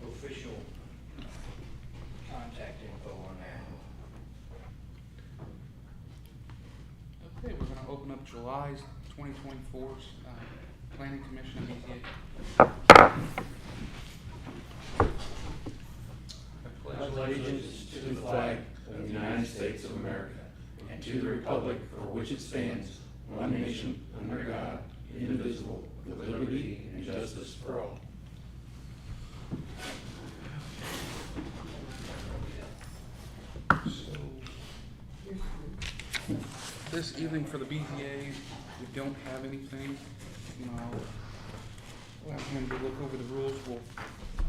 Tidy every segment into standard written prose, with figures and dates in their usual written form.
official contact info on there. Okay, we're gonna open up July's 2024's Planning Commission meeting. I pledge allegiance to the flag of the United States of America and to the republic for which it stands, one nation, under God, indivisible, with liberty and justice for all. So, this evening for the BZA, we don't have anything. We'll have him to look over the rules. We'll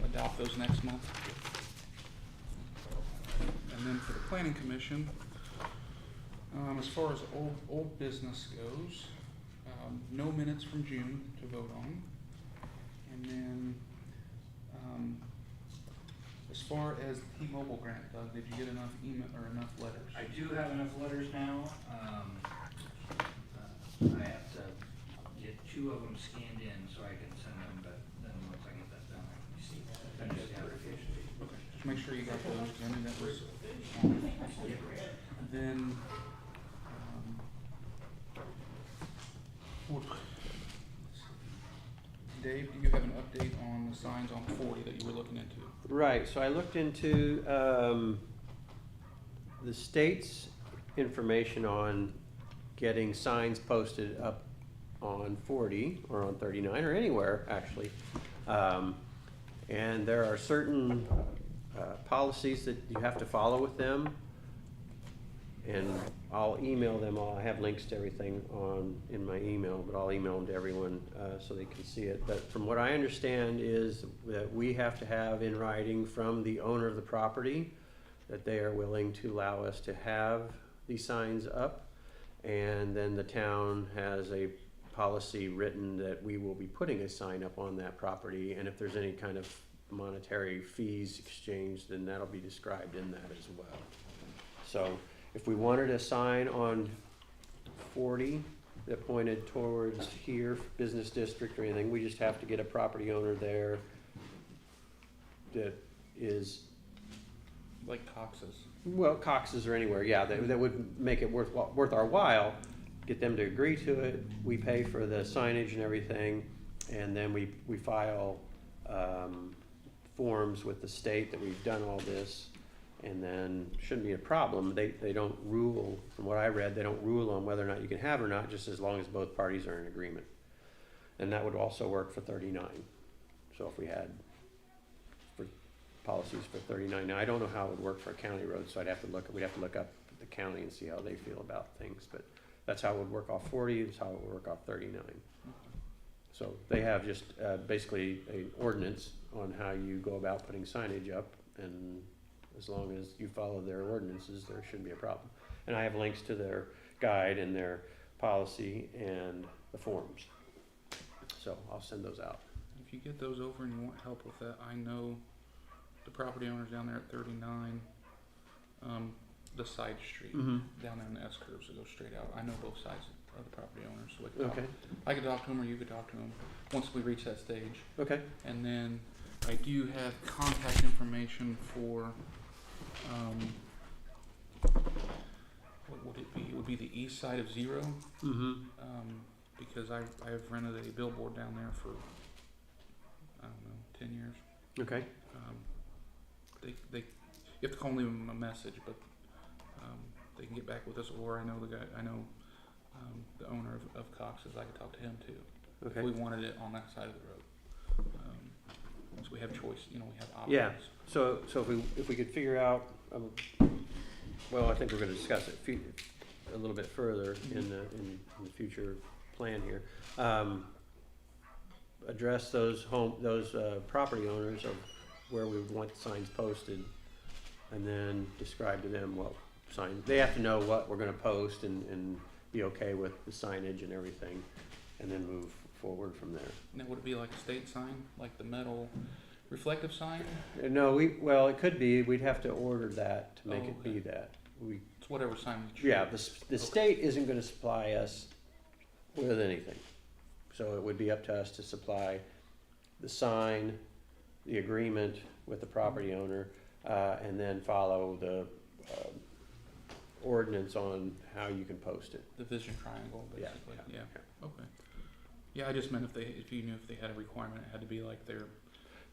adopt those next month. And then for the Planning Commission, as far as old business goes, no minutes from June to vote on. And then, as far as the T-Mobile grant, Doug, did you get enough email or enough letters? I do have enough letters now. I have to get 2 of them scanned in so I can send them, but then once I get that done, I can see finish the application. Okay, just make sure you got those, 'cause I knew that was then, Dave, do you have an update on the signs on 40 that you were looking into? Right, so I looked into the state's information on getting signs posted up on 40 or on 39 or anywhere actually. And there are certain policies that you have to follow with them. And I'll email them all. I have links to everything in my email, but I'll email them to everyone so they can see it. But from what I understand is that we have to have in writing from the owner of the property that they are willing to allow us to have these signs up. And then the town has a policy written that we will be putting a sign up on that property. And if there's any kind of monetary fees exchanged, then that'll be described in that as well. So if we wanted a sign on 40 that pointed towards here, business district or anything, we just have to get a property owner there that is, Like Cox's. well, Cox's or anywhere, yeah, that would make it worth our while, get them to agree to it. We pay for the signage and everything, and then we file forms with the state that we've done all this. And then shouldn't be a problem. They don't rule, from what I read, they don't rule on whether or not you can have or not, just as long as both parties are in agreement. And that would also work for 39. So if we had for policies for 39, now I don't know how it would work for a county road, so we'd have to look up the county and see how they feel about things. But that's how it would work off 40, that's how it would work off 39. So they have just basically an ordinance on how you go about putting signage up, and as long as you follow their ordinances, there shouldn't be a problem. And I have links to their guide and their policy and the forms. So I'll send those out. If you get those over and you want help with that, I know the property owners down there at 39, the side street, down there in the S-curves that go straight out. I know both sides of the property owners, so I could talk to them or you could talk to them once we reach that stage. Okay. And then I do have contact information for, what would it be? It would be the east side of Zero. Because I have rented a billboard down there for, I don't know, 10 years. Okay. You have to call them a message, but they can get back with us, or I know the owner of Cox's, I could talk to him too. Okay. If we wanted it on that side of the road. So we have choice, we have options. Yeah. So if we could figure out, well, I think we're going to discuss it a little bit further in the future plan here. Address those property owners of where we want signs posted, and then describe to them what sign they have to know what we're going to post and be okay with the signage and everything, and then move forward from there. Now, would it be like a state sign, like the metal reflective sign? No, it could be. We'd have to order that to make it be Okay. that. It's whatever sign we choose. Yeah, the state isn't going to supply us with anything. So it would be up to us to supply the sign, the agreement with the property owner, and then follow the ordinance on how you can post it. The vision triangle, Yeah, basically, yeah, yeah, okay. Yeah, I just meant if you knew if they had a requirement, it had to be like their,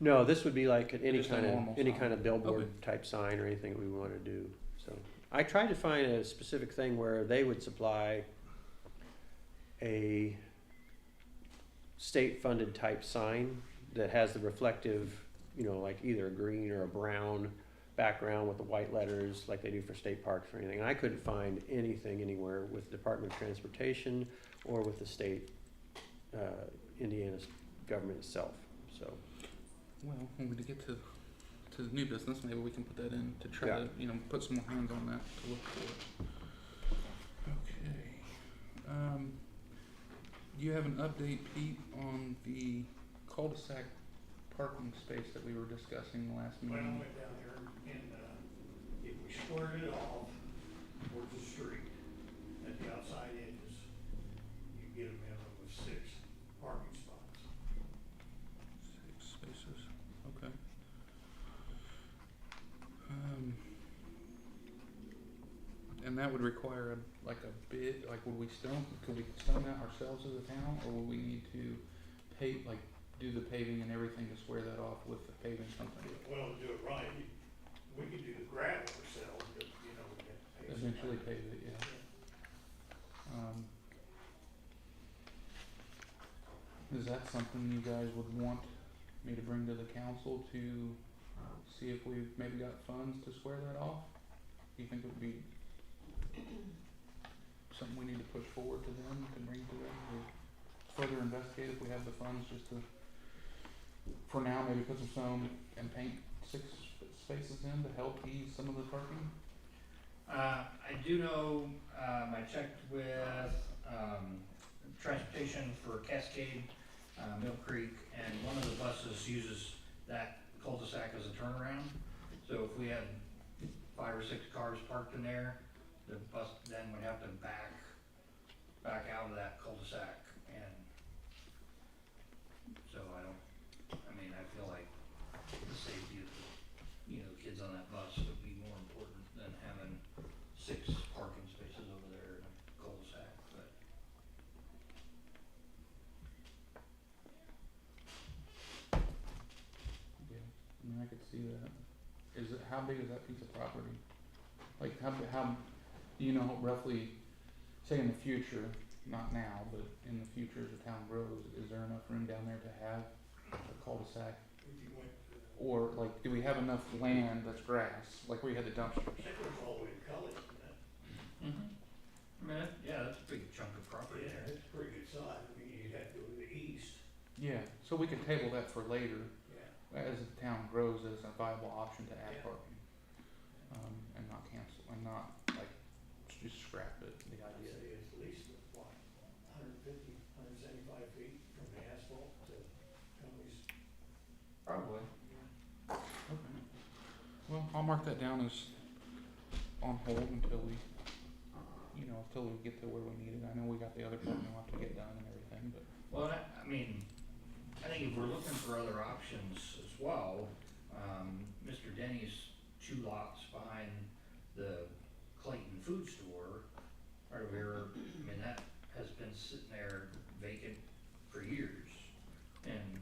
No, this would be like any Just a kind normal of, any sign. kind of billboard Okay. type sign or anything we wanna do, so. I tried to find a specific thing where they would supply a state-funded type sign that has the reflective, like either a green or a brown background with the white letters like they do for state parks or anything. And I couldn't find anything anywhere with Department of Transportation or with the state, Indiana's government itself, so. well, when we get to the new business, maybe we can put that in to try Yeah. to, put some more hands on that to look for it. Okay. Do you have an update, Pete, on the cul-de-sac parking space that we were discussing last When I meeting? went down there and, if we squared it off towards the street, at the outside edges, you get a minimum of 6 parking spots. 6 spaces, okay. And that would require a bid, like could we stone that ourselves as a town, or would we need to do the paving and everything to square that off with the paving company? Well, to do it right, we could do the gravel ourselves, but, we have to pay. Eventually pave it, yeah. Is that something you guys would want me to bring to the council to see if we've maybe got funds to square that off? Do you think it would be something we need to push forward to them, to bring to them, or further investigate if we have the funds just to, for now, maybe put some stone and paint 6 spaces in to help ease some of the parking? I do know, I checked with, transportation for Cascade, Mill Creek, and one of the buses uses that cul-de-sac as a turnaround. So if we had 5 or 6 cars parked in there, the bus then would have to back out of that cul-de-sac, and so I feel like the safety of the kids on that bus would be more important than having 6 parking spaces over there in a cul-de-sac, but. Yeah, I could see that. How big is that piece of property? Like, how, do you know roughly, say in the future, not now, but in the future as the town grows, is there enough room down there to have a cul-de-sac? If you went, Or like, do we have enough land that's grass, like where you had the dumpsters? I think it was all the way to Cully, isn't it? That's a big chunk of property Yeah, there. it's a pretty good size, you'd have to go to the east, Yeah, so we could table that for later, yeah. as the town grows, as a viable option to add Yeah. parking. And not cancel, and not like, just scrap it, the I'd idea. say it's at least, 150, 175 feet from the asphalt to Cully's. Probably. Okay. Well, I'll mark that down as on hold until we get to where we need it. I know we got the other part we want to get done and everything, but. Well, I think if we're looking for other options as well, Mr. Denny's 2 lots behind the Clayton Food Store, right over here, that has been sitting there vacant for years. And,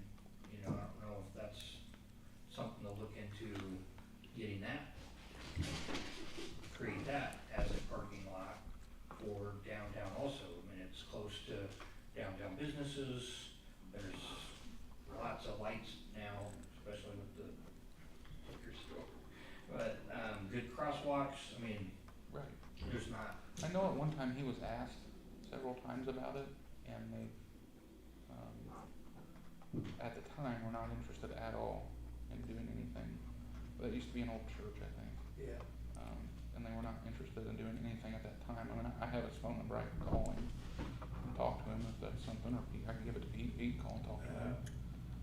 I don't know if that's something to look into, getting that, create that as a parking lot for downtown also. It's close to downtown businesses, there's lots of lights now, especially with the liquor store. But, good crosswalks, Right. there's not, I know at one time he was asked several times about it, and they, at the time, were not interested at all in doing anything. That used to be an old church, I think. Yeah. And they were not interested in doing anything at that time. I have his phone number, I can call him and talk to him if that's something, or I can give it to Pete, Pete can call and talk to him.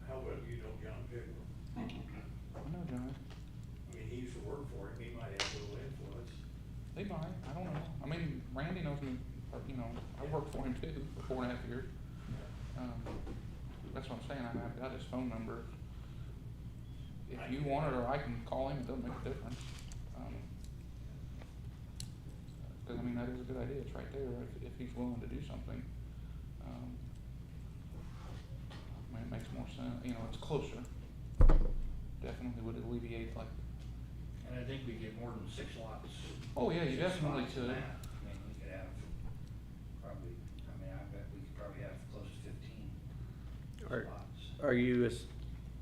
How well do you know John Pickle? I know John, He used to work for him, he might have a little influence. they might, I don't know. Randy knows me, I worked for him too for 4.5 years. That's what I'm saying, I've got his phone number. if you want it, or I can call him, it doesn't make a difference. Cause I mean, that is a good idea, it's right there, if he's willing to do something. I mean, it makes more sense, you know, it's closer. Definitely would alleviate like, And I think we get more than 6 lots. oh yeah, you 6 definitely lots in could. that. I mean, we could have probably, I mean, I bet we could probably have close to 15 lots. Are you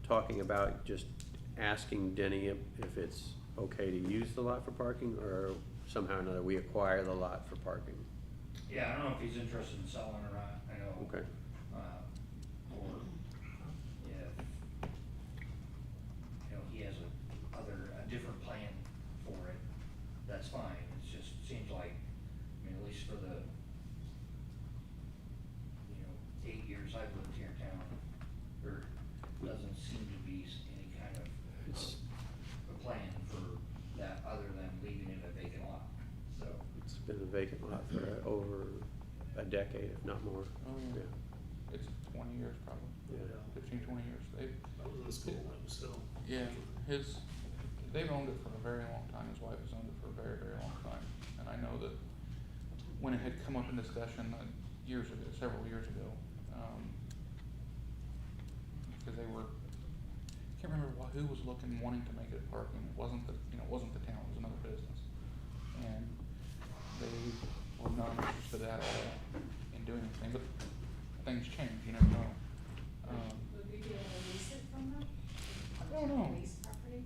talking about just asking Denny if it's okay to use the lot for parking, or somehow or another we acquire the lot for parking? Yeah, I don't know if he's interested in selling or not, I know. Okay. Or, yeah, you know, he has a different plan for it, that's fine, it's just, seems like, I mean, at least for the, 8 years I've lived here in town, there doesn't seem to be any kind of It's a plan for that, other than leaving it a vacant lot, so. It's been a vacant lot for over a decade, if not more. Oh, yeah. It's 20 years probably, Yeah. 15, 20 years. I was in school when it was still. Yeah, they've owned it for a very long time, his wife has owned it for a very, very long time. And I know that when it had come up in discussion years ago, several years ago, because they were, I can't remember who was wanting to make it parking, it wasn't the town, it was another business. And they were not interested at all in doing anything, but things change, you never know. Would we be able to lease it from them? I don't know. Lease property?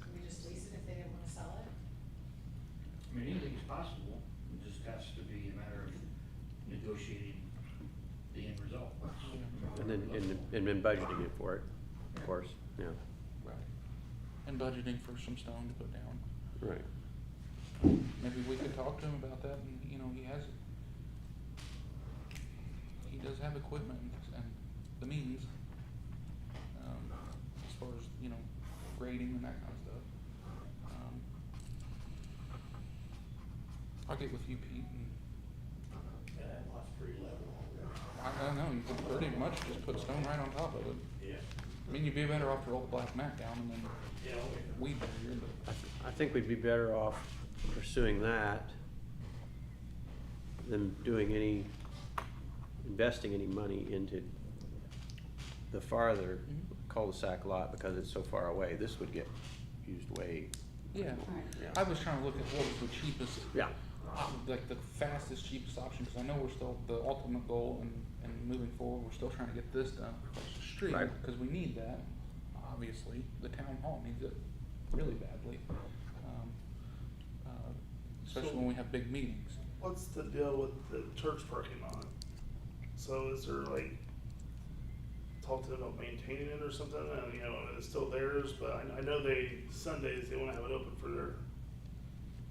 Could we just lease it if they didn't wanna sell it? I mean, anything's possible, it just has to be a matter of negotiating the end result. And then budgeting it for it, of course, yeah, Right. And budgeting for some stone to put down. right. Maybe we could talk to him about that, and, you know, he does have equipment and the means, as far as, you know, grading and that kind of stuff. I'll get with you, Pete, and Yeah, that lot's pretty level already. I don't know, you could pretty much just put stone right on top of it. Yeah. I mean, you'd be better off to roll the black mat down and then Yeah, weed barrier, but. I think we'd be better off pursuing that than investing any money into the farther cul-de-sac lot, because it's so far away. This would get used way. Yeah, Yeah. I was trying to look at what was the cheapest, Yeah, like the fastest, cheapest option, because I know we're still, the ultimate goal and moving forward, we're still trying to get this done across the street, Right. because we need that, obviously, the town hall needs it really badly. Especially when we have big meetings. What's the deal with the church parking lot? So is there like, talk to them about maintaining it or something, and you know, it's still theirs, but I know Sundays, they wanna have it open for their,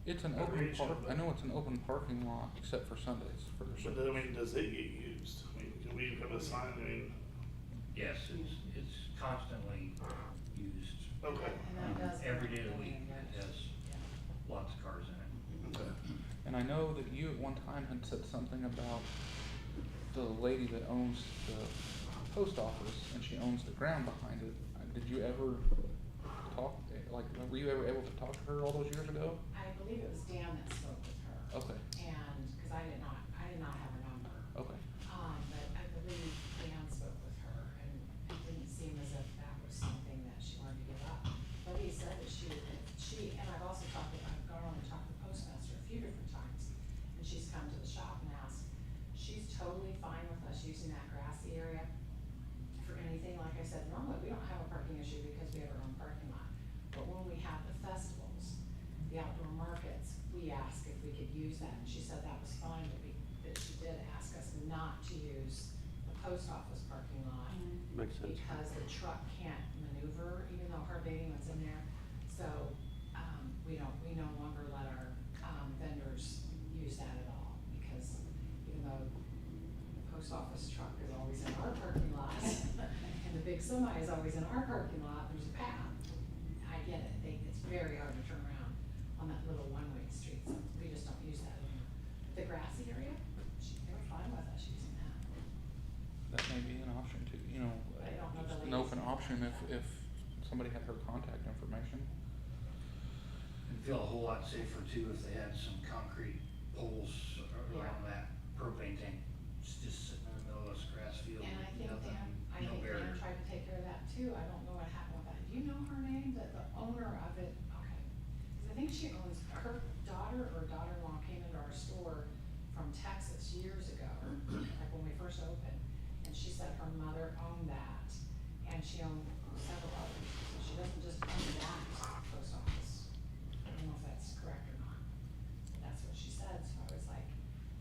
It's an open Recreation, park, I but- know it's an open parking lot, except for Sundays, for their but service. does it get used? I mean, can we have a sign, Yes, it's constantly used, okay. And that does. every day of the week, Yeah. it has lots of cars in it. And I know that you at one time had said something about the lady that owns the post office, and she owns the ground behind it. Did you ever talk, like, were you ever able to talk to her all those years ago? I believe it was Dan that spoke with her, Okay, and, cause I did not have her number. okay. But I believe Dan spoke with her, and it didn't seem as if that was something that she wanted to give up. But he said that and I've also I've gone on and talked to the postmaster a few different times, and she's come to the shop and asked, she's totally fine with us using that grassy area for anything. Like I said, normally we don't have a parking issue because we have our own parking lot. But when we have the festivals, the outdoor markets, we ask if we could use that, and she said that was fine, but she did ask us not to use the post office parking lot makes sense. because the truck can't maneuver, even though her baby was in there. So, we no longer let our, vendors use that at all, because even though the post office truck is always in our parking lot, and the big semi is always in our parking lot, there's a path. I get it, it's very hard to turn around on that little one-way street, so we just don't use that anymore. The grassy area, they were fine with us using that. That may be an option too, you know. I don't know the just an open option if somebody had her contact information. It'd feel a whole lot safer too if they had some concrete poles around that propane tank. It's just sitting in the middle of this grass field, And I think nothing, Dan, no barrier. Dan tried to take care of that too, I don't know what happened with that, do you know her name, the owner of it? Okay, 'cause I think she owns, her daughter or daughter-in-law came into our store from Texas years ago, like when we first opened, and she said her mother owned that, and she owned several others, so she doesn't just own that post office. I don't know if that's correct or not, but that's what she said, so I was like,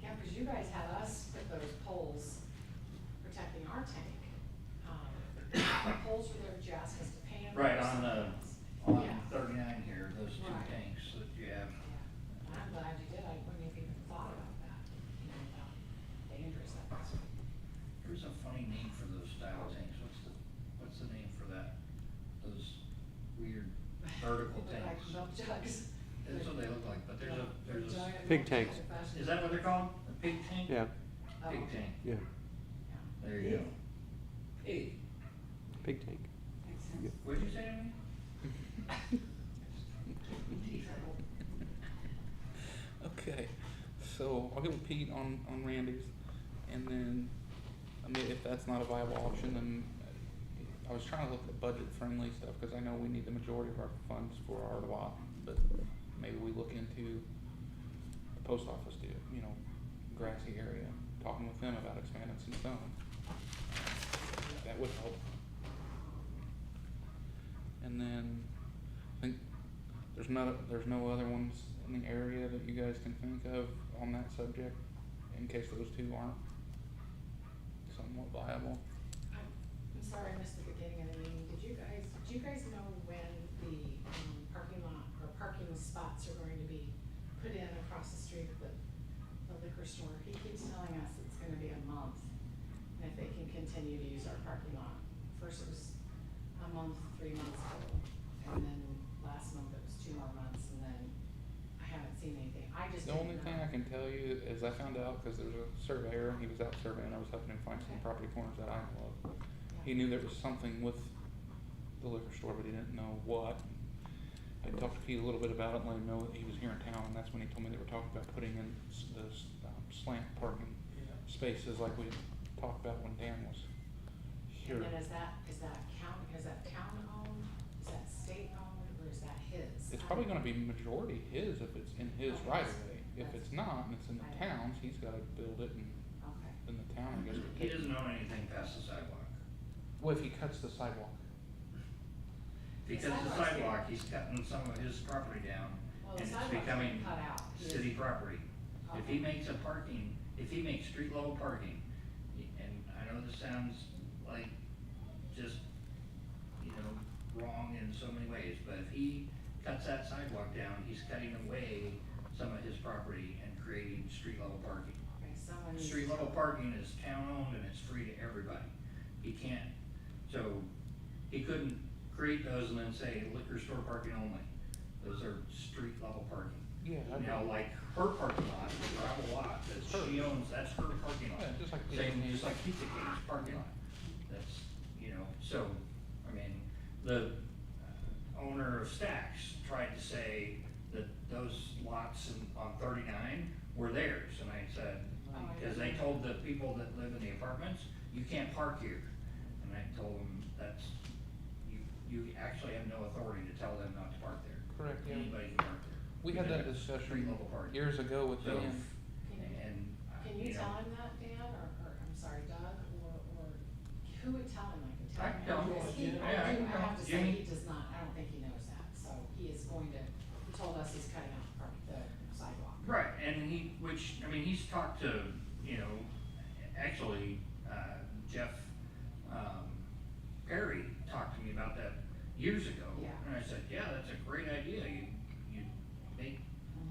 yeah, because you guys had us put those poles protecting our tank. The poles were there, you asked us to paint them. Right, or on something else. on Yeah. 39 here, those two Right. tanks that you have. Yeah, and I'm glad you did, I wouldn't have even thought about that, you know, how dangerous that was. There's a funny name for those style tanks. What's the name for that? Those weird vertical They look like tanks. milk jugs. That's what they look like, but there's a, Giant Pig milk tanks. jugs. is that what they're called? A pig tank? Yeah, Oh, Pig tank, yeah, yeah, there you go. Hey, big tank. makes sense. what'd you say to me? Okay, so I'll get with Pete on Randy's, and then, I mean, if that's not a viable option, then I was trying to look at budget-friendly stuff, cause I know we need the majority of our funds for our lot, but maybe we look into the post office, you know, grassy area, talking with them about expanding some stone. That would help. And then, I think there's no other ones in the area that you guys can think of on that subject, in case those two aren't somewhat viable. I'm sorry, I missed the beginning of the meeting, do you guys know when the, parking lot, or parking spots are going to be put in across the street of the liquor store? He keeps telling us it's gonna be a month, and if they can continue to use our parking lot. First it was a month, 3 months ago, and then last month it was 2 more months, and then I haven't seen anything, I just The didn't only thing know. I can tell you is I found out, cause there was a surveyor, he was out surveying, I was helping him find some Okay. property corners that I know of. Yeah. He knew there was something with the liquor store, but he didn't know what. I talked to Pete a little bit about it and let him know that he was here in town, and that's when he told me they were talking about putting in the slant parking spaces like we had talked about when Dan was here. And then is that town owned, is that state owned, or is that his? It's probably gonna be majority his if it's in his Okay. right of way. If it's not, and it's in the I know. town's, he's gotta build it, and Okay, then the town, I guess, would He take it. doesn't own anything past the sidewalk. Well, if he cuts the sidewalk. Because the sidewalk's getting- sidewalk, he's cutting some of his property down, well, and the it's sidewalk's becoming getting cut out. city property. If he Okay. makes if he makes street level parking, and I know this sounds like just, you know, wrong in so many ways, but if he cuts that sidewalk down, he's cutting away some of his property and creating street level parking. Okay, someone needs Street to- level parking is town owned and it's free to everybody. He can't, so he couldn't create those and then say liquor store parking only. Those are street level parking. Yeah, Now, like her parking lot, the gravel lot that she owns, that's her parking lot. Yeah, just like Same, Pizza just like Pizza King's parking lot. That's, you know, so, I mean, the owner of Stacks tried to say that those lots on 39 were theirs, and I said, Oh, I because didn't they know. told the people that live in the apartments, you can't park here. And I told them, you actually have no authority to tell them not to park there. Correct, yeah. Anybody can park there. We had that Because it's street discussion level parking. years ago with So, Dan. and, Can you you know, tell him that, Dan, or, I'm sorry, Doug, or who would tell him, I I can tell tell him? him. Because he, Yeah, I I can tell have to say, Jimmy. he does not, I don't think he knows that, so he is going to, he told us he's cutting out the sidewalk. right, and he's talked to, you know, actually, Jeff, Perry talked to me about that years ago. Yeah. And I said, yeah, that's a great idea, you make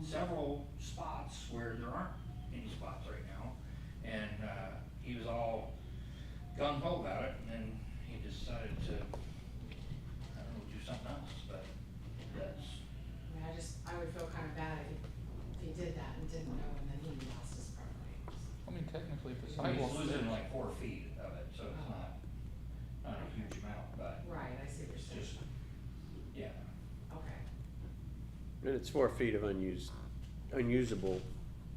several spots where there aren't any spots right now. And, he was all gung ho about it, and then he decided to, I don't know, do something else, but that's, I mean, I would feel kind of bad if he did that and didn't know, and then he lost his property. I mean, technically, if the I mean, sidewalk's he's losing there, like 4 feet of it, so it's Oh. not not a huge amount, but Right, I see what it's you're saying. just, yeah. Okay. And it's 4 feet of unusable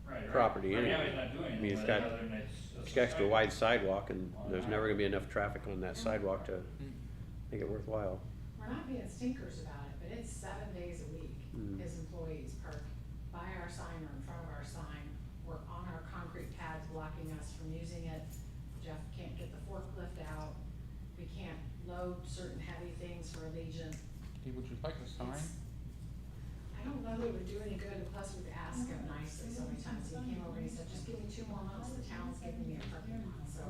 Right. property Right now, anyway. he's not doing I mean, anything it's with it got- other than it's a It's got extra sidewalk. wide sidewalk, and there's never gonna be enough traffic on that sidewalk to make it worthwhile. We're not being stinkers about it, but it's 7 days a week. Mm. His employees park by our sign or in front of our sign. We're on our concrete pads blocking us from using it. Jeff can't get the forklift out. We can't load certain heavy things for Allegiant. Hey, would you like a sign? It's- I don't know that it would do any good, and plus we've asked him nicely so many times. He came over and he said, just give me 2 more months, the town's giving me a parking lot. So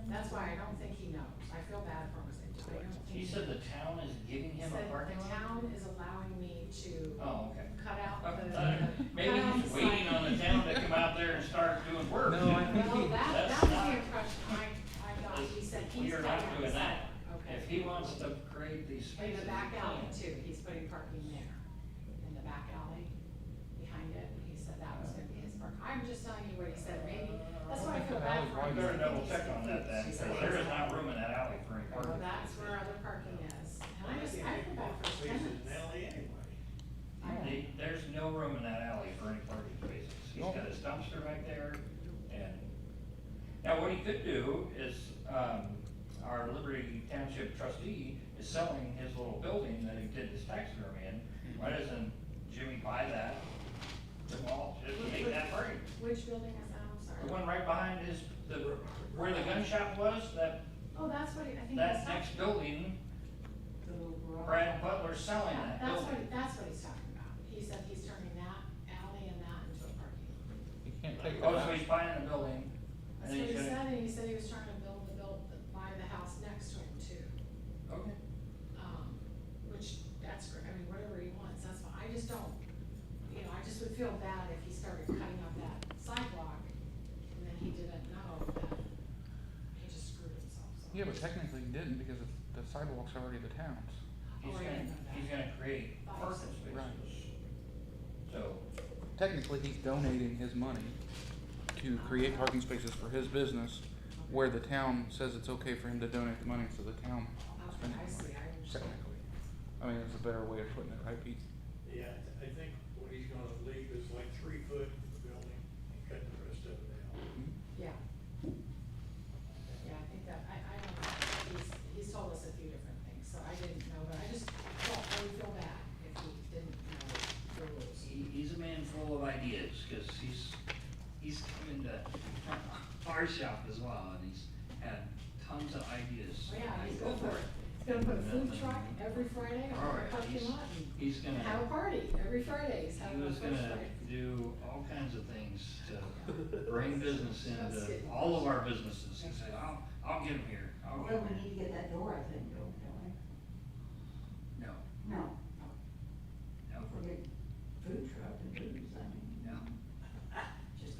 that's why I don't think he knows. I feel bad for him, 'cause I don't think. He said the town is giving He him a said parking the lot? town is allowing me to Oh, okay. cut out the. Maybe cut out he's the waiting sign. on the town to come out there and start doing work. No, I think Well, that That's was not- the impression I got. He said he's You're cutting not out the doing that. sidewalk. Okay. If he wants to create these In spaces. the back he alley can. too, he's putting parking there, in the back alley, behind it, he said that was gonna be his park. I'm just telling you what he said, maybe, that's why I feel bad for him. You better double check on that then, He because said there is he's- not room in that alley for any Well, parking. that's where other parking is, and I feel bad for his Spaces tenants. in alley anyway. There's no room in that alley for any parking spaces. He's got his dumpster back there, and, now what he could do is, our Liberty Township trustee is selling his little building that he did his taxidermy in. Why doesn't Jimmy buy that, well, just to make that parking? Which building is that, I'm The sorry? one right behind where the gun shop was, Oh, that's what, I think that that's. next building, The little garage. Brad Butler's selling Yeah, that that's building. that's what he's talking about. He said he's turning that alley and that into a parking lot. You can't take that Oh, so out. he's buying the building, and That's then what he's he gonna. said, and he said he was trying to buy the house next to him too. Okay. Which, that's great, I mean, whatever he wants, that's fine, I just don't, I just would feel bad if he started cutting up that sidewalk, and then he didn't know that he just screwed himself, so. Yeah, but technically he didn't because the sidewalk's already the town's. He's Oh, I didn't know that. he's gonna create parking spaces. Right. So, Technically, he's donating his money to create parking spaces for his business, where the town says it's okay for him to donate the money, so the town Okay, spending I the see, money. I understand. Technically. I mean, it's a better way of putting it, right, Pete? Yeah, I think what he's gonna leave is like 3 foot of the building and cut the rest of it out. Yeah. Yeah, I think that, I don't know, he's told us a few different things, so I didn't know, but I just felt, I would feel bad if he didn't know the rules. he's a man full of ideas, cause he's come into our shop as well, and he's had tons of ideas. Oh, yeah, he's Go gonna for put, it. he's gonna put a food truck every Friday on All our right, parking lot He's and gonna. have a party every Friday, he's He having a was first gonna Friday. do all kinds of things to bring business That's into getting all of our businesses. He said, I'll get him here, I'll get Well, him we here. need to get that door, I think, don't we? No, No, no, for the food truck and booze, I mean, no. just,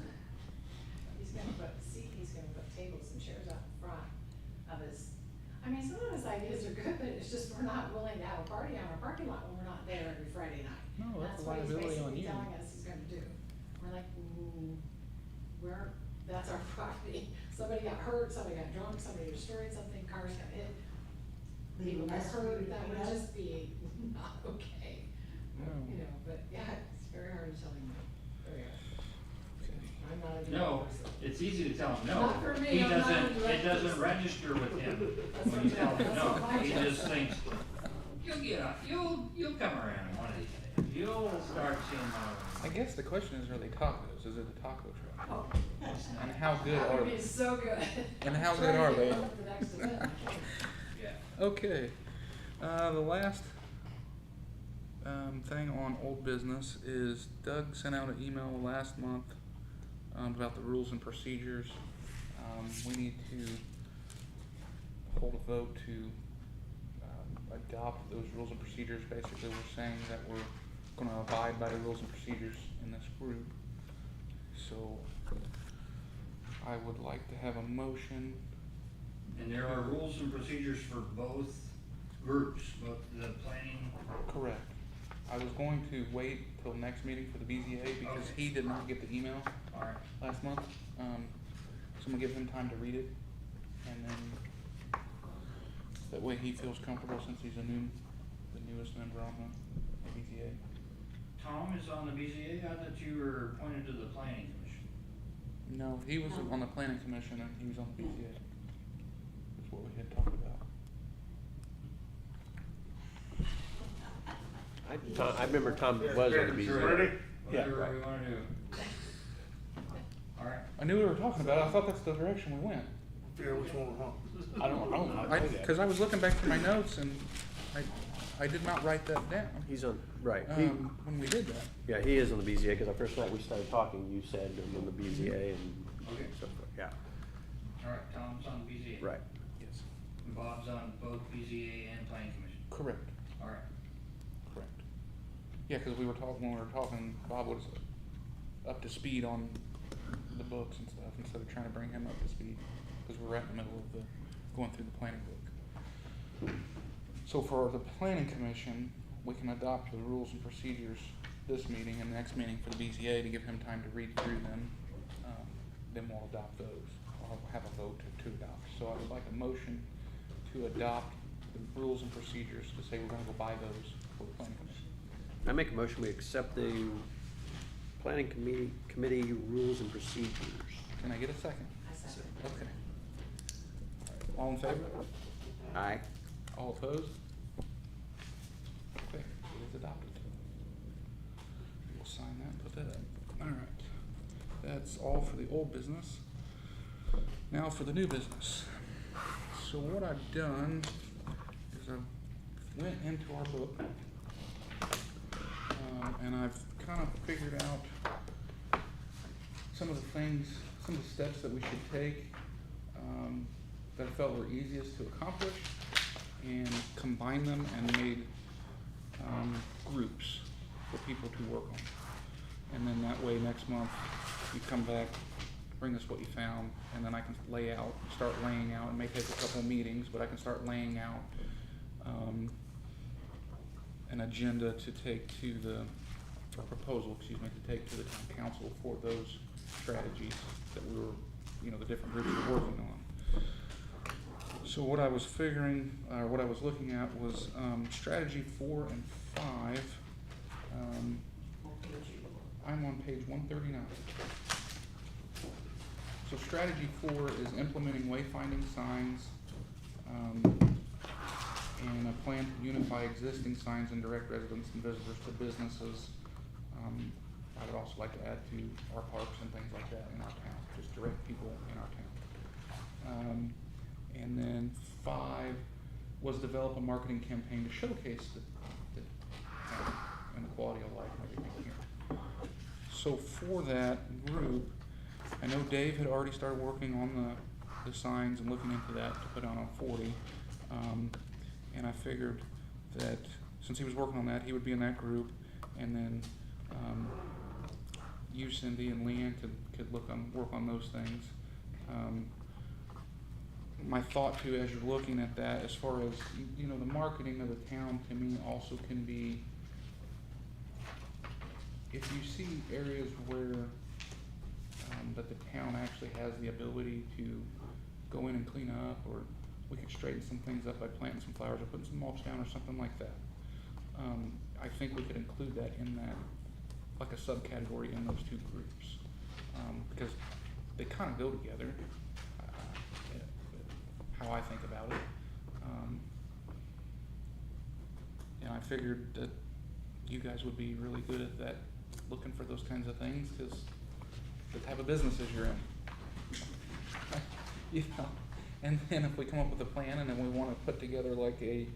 He's gonna put tables and chairs out in front of his, I mean, some of his ideas are good, but it's just we're not willing to have a party on our parking lot when we're not there every Friday night. No, that's a what he's liability on basically you. telling us he's gonna do. We're like, that's our property. Somebody got hurt, somebody got drunk, somebody destroyed something, cars got hit. leave People a got mess for hurt, you to that clean would up. just be not okay. No. But yeah, it's very hard to tell him no, very hard. Okay. I'm not a. No, it's easy to tell him no. Not for me, He I'm not a doesn't, it direct doesn't person. register with him That's when you what- tell him that's no. what my He job just is. thinks, you'll come around one of these days. You'll start seeing I my. guess the question is, are they tacos? Is it a taco truck? Oh, And how good That are would they? be so good. And how I'm good trying are to they? get one for the next event. Yeah. Okay, the last, thing on old business is Doug sent out an email last month, about the rules and procedures. We need to hold a vote to, adopt those rules and procedures. Basically, we're saying that we're gonna abide by the rules and procedures in this group. So, I would like to have a motion. And there are rules and procedures for both groups, both the planning. Correct. I was going to wait till next meeting for the BZA because he did not get the email All right. last month. So I'm gonna give him time to read it and then That way he feels comfortable since he's the newest member on the BZA. Tom is on the BZA, I thought you were appointed to the planning commission. No, he was on the planning commission and he was on the BZA. That's what we had talked about. I remember Tom was on the BZA. Yeah, Whatever right. we wanna do. Alright, I knew we were talking about it. I thought that's the direction we went. Figure which one we're on. I don't, cause I was looking back through my notes and I did not write that down. He's on, right. When we did that. Yeah, he is on the BZA, because the first night we started talking, you said I'm on the BZA and Okay. so forth, yeah, alright, Tom's on the BZA. right. Yes. And Bob's on both BZA and planning commission. Correct. Alright, Correct. Yeah, cause when we were talking, Bob was up to speed on the books and stuff, instead of trying to bring him up to speed, cause we're right in the middle of going through the planning book. So for the planning commission, we can adopt the rules and procedures this meeting and the next meeting for the BZA to give him time to read through them. Then we'll adopt those, or have a vote to adopt. So I would like a motion to adopt the rules and procedures to say we're gonna go buy those for the planning commission. I make a motion, we accept the planning committee rules and procedures. Can I get a second? I second. Okay. All in favor? Aye. All opposed? Okay, it is adopted. We'll sign that and put that up. All right. That's all for the old business. Now for the new business. So what I've done is I went into our book, and I've kind of figured out some of the things, some of the steps that we should take, that I felt were easiest to accomplish, and combine them and made groups for people to work on. And then that way next month you come back, bring us what you found, and then I can start laying out, it may take a couple of meetings, but I can start laying out an agenda to take to a proposal, to take to the town council for those strategies that we were, the different groups were working on. So what I was what I was looking at was strategy 4 and 5. I'm on page 139. So strategy 4 is implementing wayfinding signs, and a plan to unify existing signs and direct residents and visitors to businesses. I would also like to add to our parks and things like that in our town, just direct people in our town. And then 5 was develop a marketing campaign to showcase the town and the quality of life and everything here. So for that group, I know Dave had already started working on the signs and looking into that to put on 40. And I figured that since he was working on that, he would be in that group, and then you, Cindy, and Leanne could work on those things. My thought too, as you're looking at that, as far as the marketing of the town, to me also can be, if you see areas where that the town actually has the ability to go in and clean up, or we could straighten some things up by planting some flowers or putting some mulch down or something like that. I think we could include that in that, like a subcategory in those two groups, because they kind of go together, how I think about it. And I figured that you guys would be really good at that, looking for those kinds of things, because the type of businesses you're in. And then if we come up with a plan and then we want to put together like a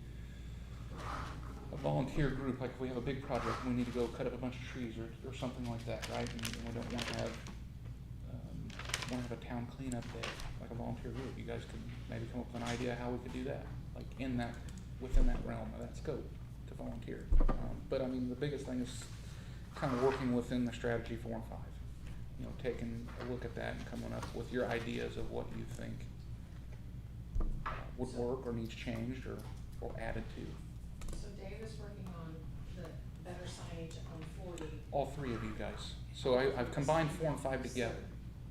volunteer group, like if we have a big project and we need to go cut up a bunch of trees or something like that, right? And we don't want to have a town cleanup day, like a volunteer group. You guys could maybe come up with an idea how we could do that, like within that realm of that scope to volunteer. But I mean, the biggest thing is kind of working within the strategy 4 and 5. Taking a look at that and coming up with your ideas of what you think would work or needs changed or added to. So Dave is working on the better signage on 40. All 3 of you guys. So I've combined 4 and 5 together,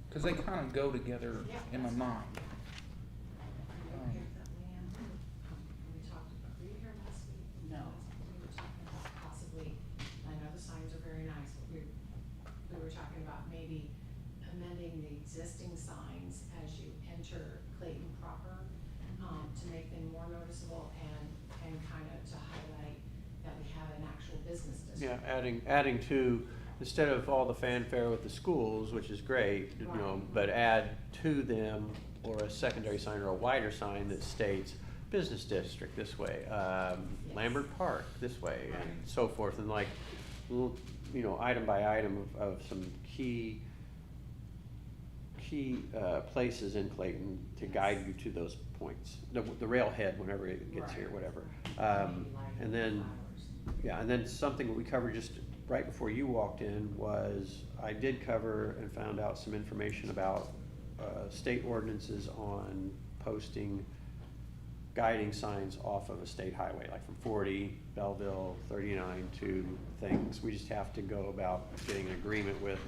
because they kind of go together in my mind. Are you okay with that, Leanne? existing signs as you enter Clayton proper, to make them more noticeable and kind of to highlight that we have an actual business Yeah, district. adding to, instead of all the fanfare with the schools, which is great, you know, Right. but add to them or a secondary sign or a wider sign that states business district this way, Lambert Park this way, and Right. so forth, and like, little, you know, item by item of some key places in Clayton to guide you to those points, the railhead whenever it gets here, Right. whatever. Maybe lighting And then, flowers. yeah, and then something that we covered just right before you walked in was, I did cover and found out some information about state ordinances on posting guiding signs off of a state highway, like from 40, Belleville, 39 to things. We just have to go about getting an agreement with,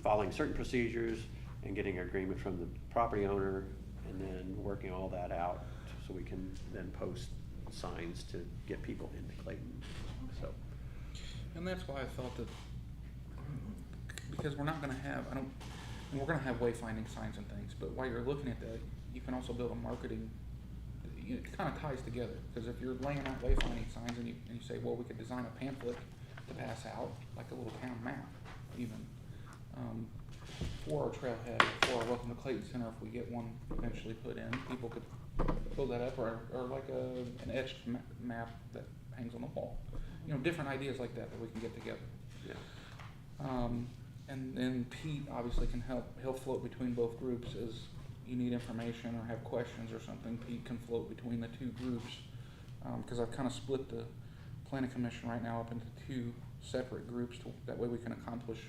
following certain procedures and getting an agreement from the property owner, and then working all that out so we can then post signs to get people into Clayton, so. And that's why I thought that, because we're not gonna have, we're gonna have wayfinding signs and things, but while you're looking at that, you can also build a marketing, it kinda ties together, cause if you're laying out wayfinding signs and you say, well, we could design a pamphlet to pass out, like a little town map even, for our trailhead, or for our Welcome to Clayton Center, if we get one eventually put in, people could build that up, or like an etched map that hangs on the wall. You know, different ideas like that we can get together. Yeah. And then Pete obviously can help, he'll float between both groups as you need information or have questions or something. Pete can float between the two groups, cause I've kinda split the planning commission right now up into two separate groups, that way we can accomplish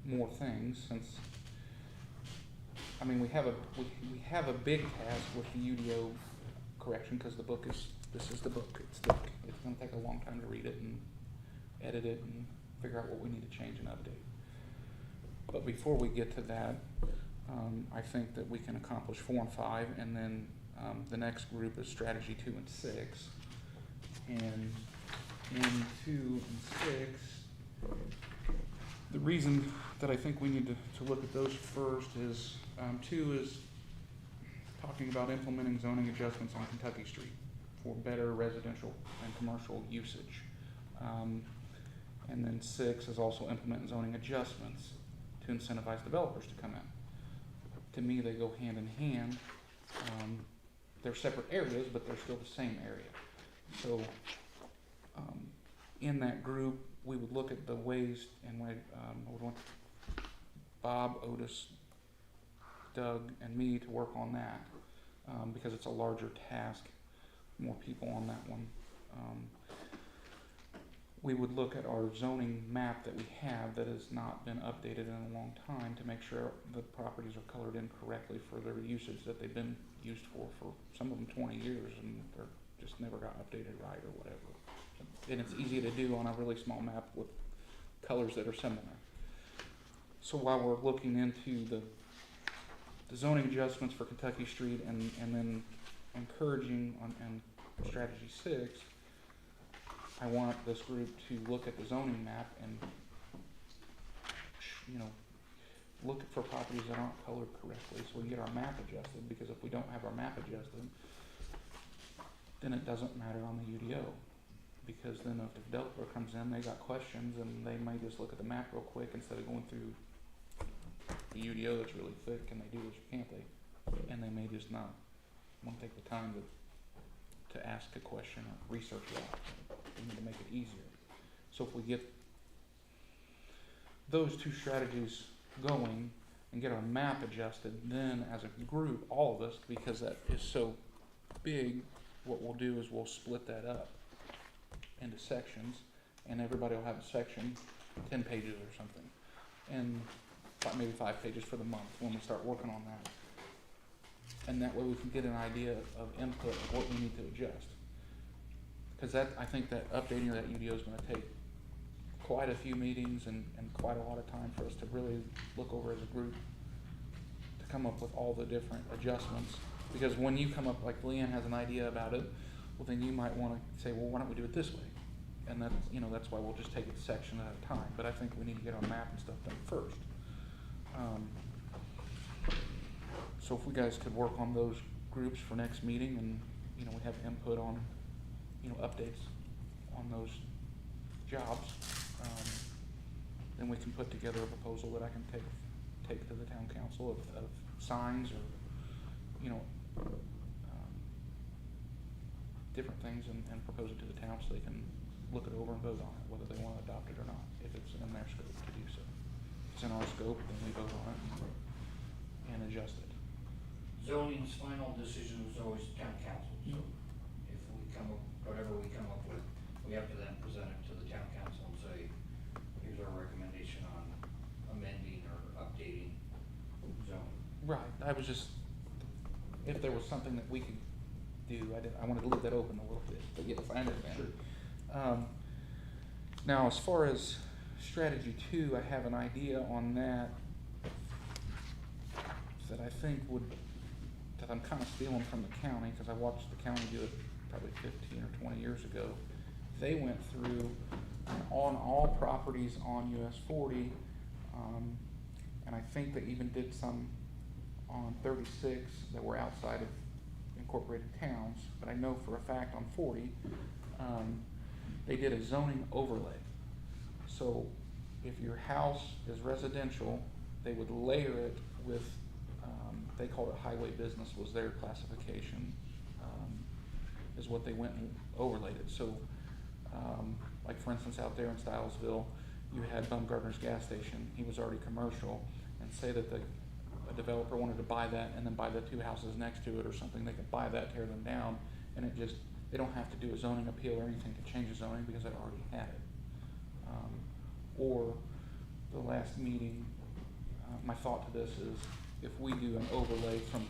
more things, since, I mean, we have a big task with the UDO correction, cause this is the book, it's thick, it's gonna take a long time to read it and edit it and figure out what we need to change and update. But before we get to that, I think that we can accomplish 4 and 5, and then, the next group is strategy 2 and 6. And in 2 and 6, the reason that I think we need to look at those first is, 2 is talking about implementing zoning adjustments on Kentucky Street for better residential and commercial usage. And then 6 is also implement zoning adjustments to incentivize developers to come in. To me, they go hand in hand. They're separate areas, but they're still the same area. So, in that group, we would look at the ways, and I would want Bob, Otis, Doug, and me to work on that, because it's a larger task, more people on that one. We would look at our zoning map that we have that has not been updated in a long time to make sure the properties are colored in correctly for their usage that they've been used for some of them 20 years, and they're just never got updated right or whatever. And it's easy to do on a really small map with colors that are similar. So while we're looking into the zoning adjustments for Kentucky Street and then encouraging on strategy 6, I want this group to look at the zoning map and, you know, look for properties that aren't colored correctly so we can get our map adjusted, because if we don't have our map adjusted, then it doesn't matter on the UDO. Because then if the developer comes in, they got questions, and they might just look at the map real quick instead of going through the UDO that's really thick, and they do this, can't they? And they may just not want to take the time to ask a question or research it out. We need to make it easier. So if we get those two strategies going and get our map adjusted, then as a group, all of us, because that is so big, what we'll do is we'll split that up into sections, and everybody will have a section, 10 pages or something, and maybe 5 pages for the month when we start working on that. And that way we can get an idea of input of what we need to adjust. Because I think that updating of that UDO is going to take quite a few meetings and quite a lot of time for us to really look over as a group to come up with all the different adjustments. Because when you come up, like Leanne has an idea about it, well then you might want to say, well, why don't we do it this way? And that's, you know, that's why we'll just take it section at a time. But I think we need to get our map and stuff done first. So if we guys could work on those groups for next meeting and, you know, we have input on, you know, updates on those jobs, then we can put together a proposal that I can take to the town council of signs or, you know, different things and propose it to the town so they can look it over and vote on it, whether they wanna adopt it or not, if it's in their scope to do so. If it's in our scope, then we vote on it and adjust it. Zoning's final decision is always town council, so if we come up, whatever we come up with, we have to then present it to the town council and say, here's our recommendation on amending or updating zoning. Right, I was just, if there was something that we could do, I wanted to leave that open a little bit, but yes, I understand. Now, as far as strategy 2, I have an idea on that that I think that I'm kind of stealing from the county, because I watched the county do it probably 15 or 20 years ago. They went through on all properties on US 40, and I think they even did some on 36 that were outside of incorporated towns, but I know for a fact on 40, they did a zoning overlay. So if your house is residential, they would layer it with, they called it highway business was their classification, is what they went and overlaid it. So, like for instance, out there in Stylesville, you had Bumgarner's gas station. He was already commercial, and say that a developer wanted to buy that and then buy the 2 houses next to it or something, they could buy that, tear them down, and they don't have to do a zoning appeal or anything to change the zoning because they already had it. Or the last meeting, my thought to this is if we do an overlay from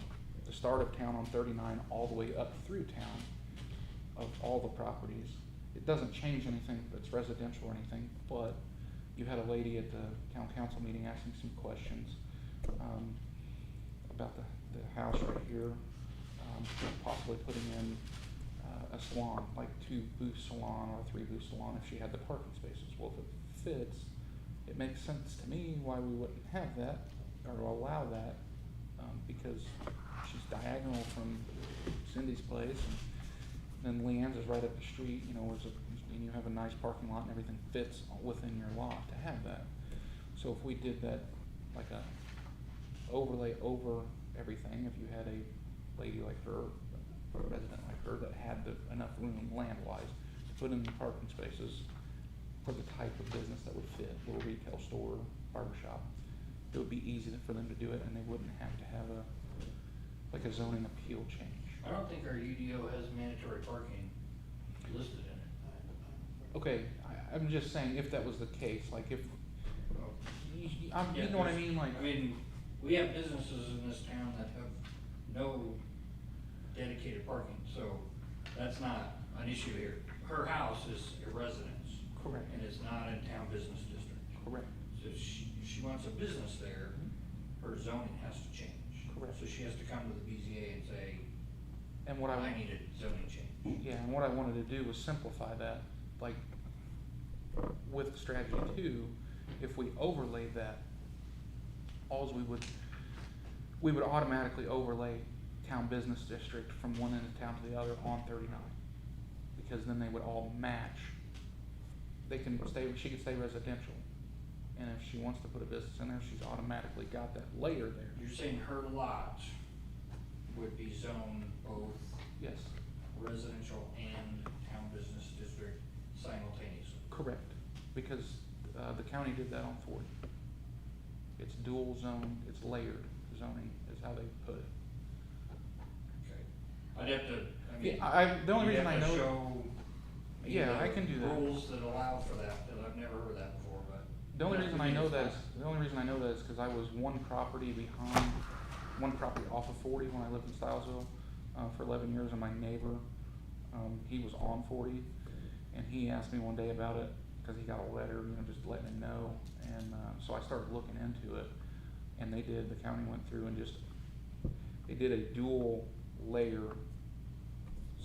the start of town on 39 all the way up through town of all the properties, it doesn't change anything that's residential or anything, but you had a lady at the town council meeting asking some questions about the house right here, possibly putting in a salon, like 2-booth salon or a 3-booth salon if she had the parking spaces. Well, if it fits, it makes sense to me why we wouldn't have that or allow that, because she's diagonal from Cindy's place, and then Leanne's is right up the street, you know, and you have a nice parking lot and everything fits within your lot to have that. So if we did that like a overlay over everything, if you had a lady like her, a resident like her that had enough room land-wise to put in the parking spaces for the type of business that would fit, little retail store, barbershop, it would be easy for them to do it, and they wouldn't have to have a zoning appeal change. I don't think our UDO has mandatory parking listed in it. Okay, I'm just saying if that was the case, like if, you Yeah, know what I mean, like. I mean, we have businesses in this town that have no dedicated parking, so that's not an issue here. Her house is a residence. Correct. And it's not in town business district. Correct. So she wants a business there, her zoning has to change. Correct. So she has to come to the BZA and say, And what I need a zoning change. Yeah, and what I wanted to do was simplify that, like, with strategy 2, if we overlaid that, we would automatically overlay town business district from one end of town to the other on 39, because then they would all match. She could stay residential, and if she wants to put a business in there, she's automatically got that layer there. You're saying her lot would be zoned both Yes, residential and town business district simultaneously? correct, because the county did that on 40. It's dual zone, it's layered zoning is how they put it. Okay. I'd have to, I mean. Yeah, the only you'd reason I have to know. show me Yeah, the I can do that. rules that allow for that, because I've never heard that before, but. The only reason I know that is, is because I was one property off of 40 when I lived in Stylesville, for 11 years, and my neighbor, he was on 40, and he asked me one day about it, because he got a letter, you know, just letting him know, and, so I started looking into it, and the county went through and they did a dual layer.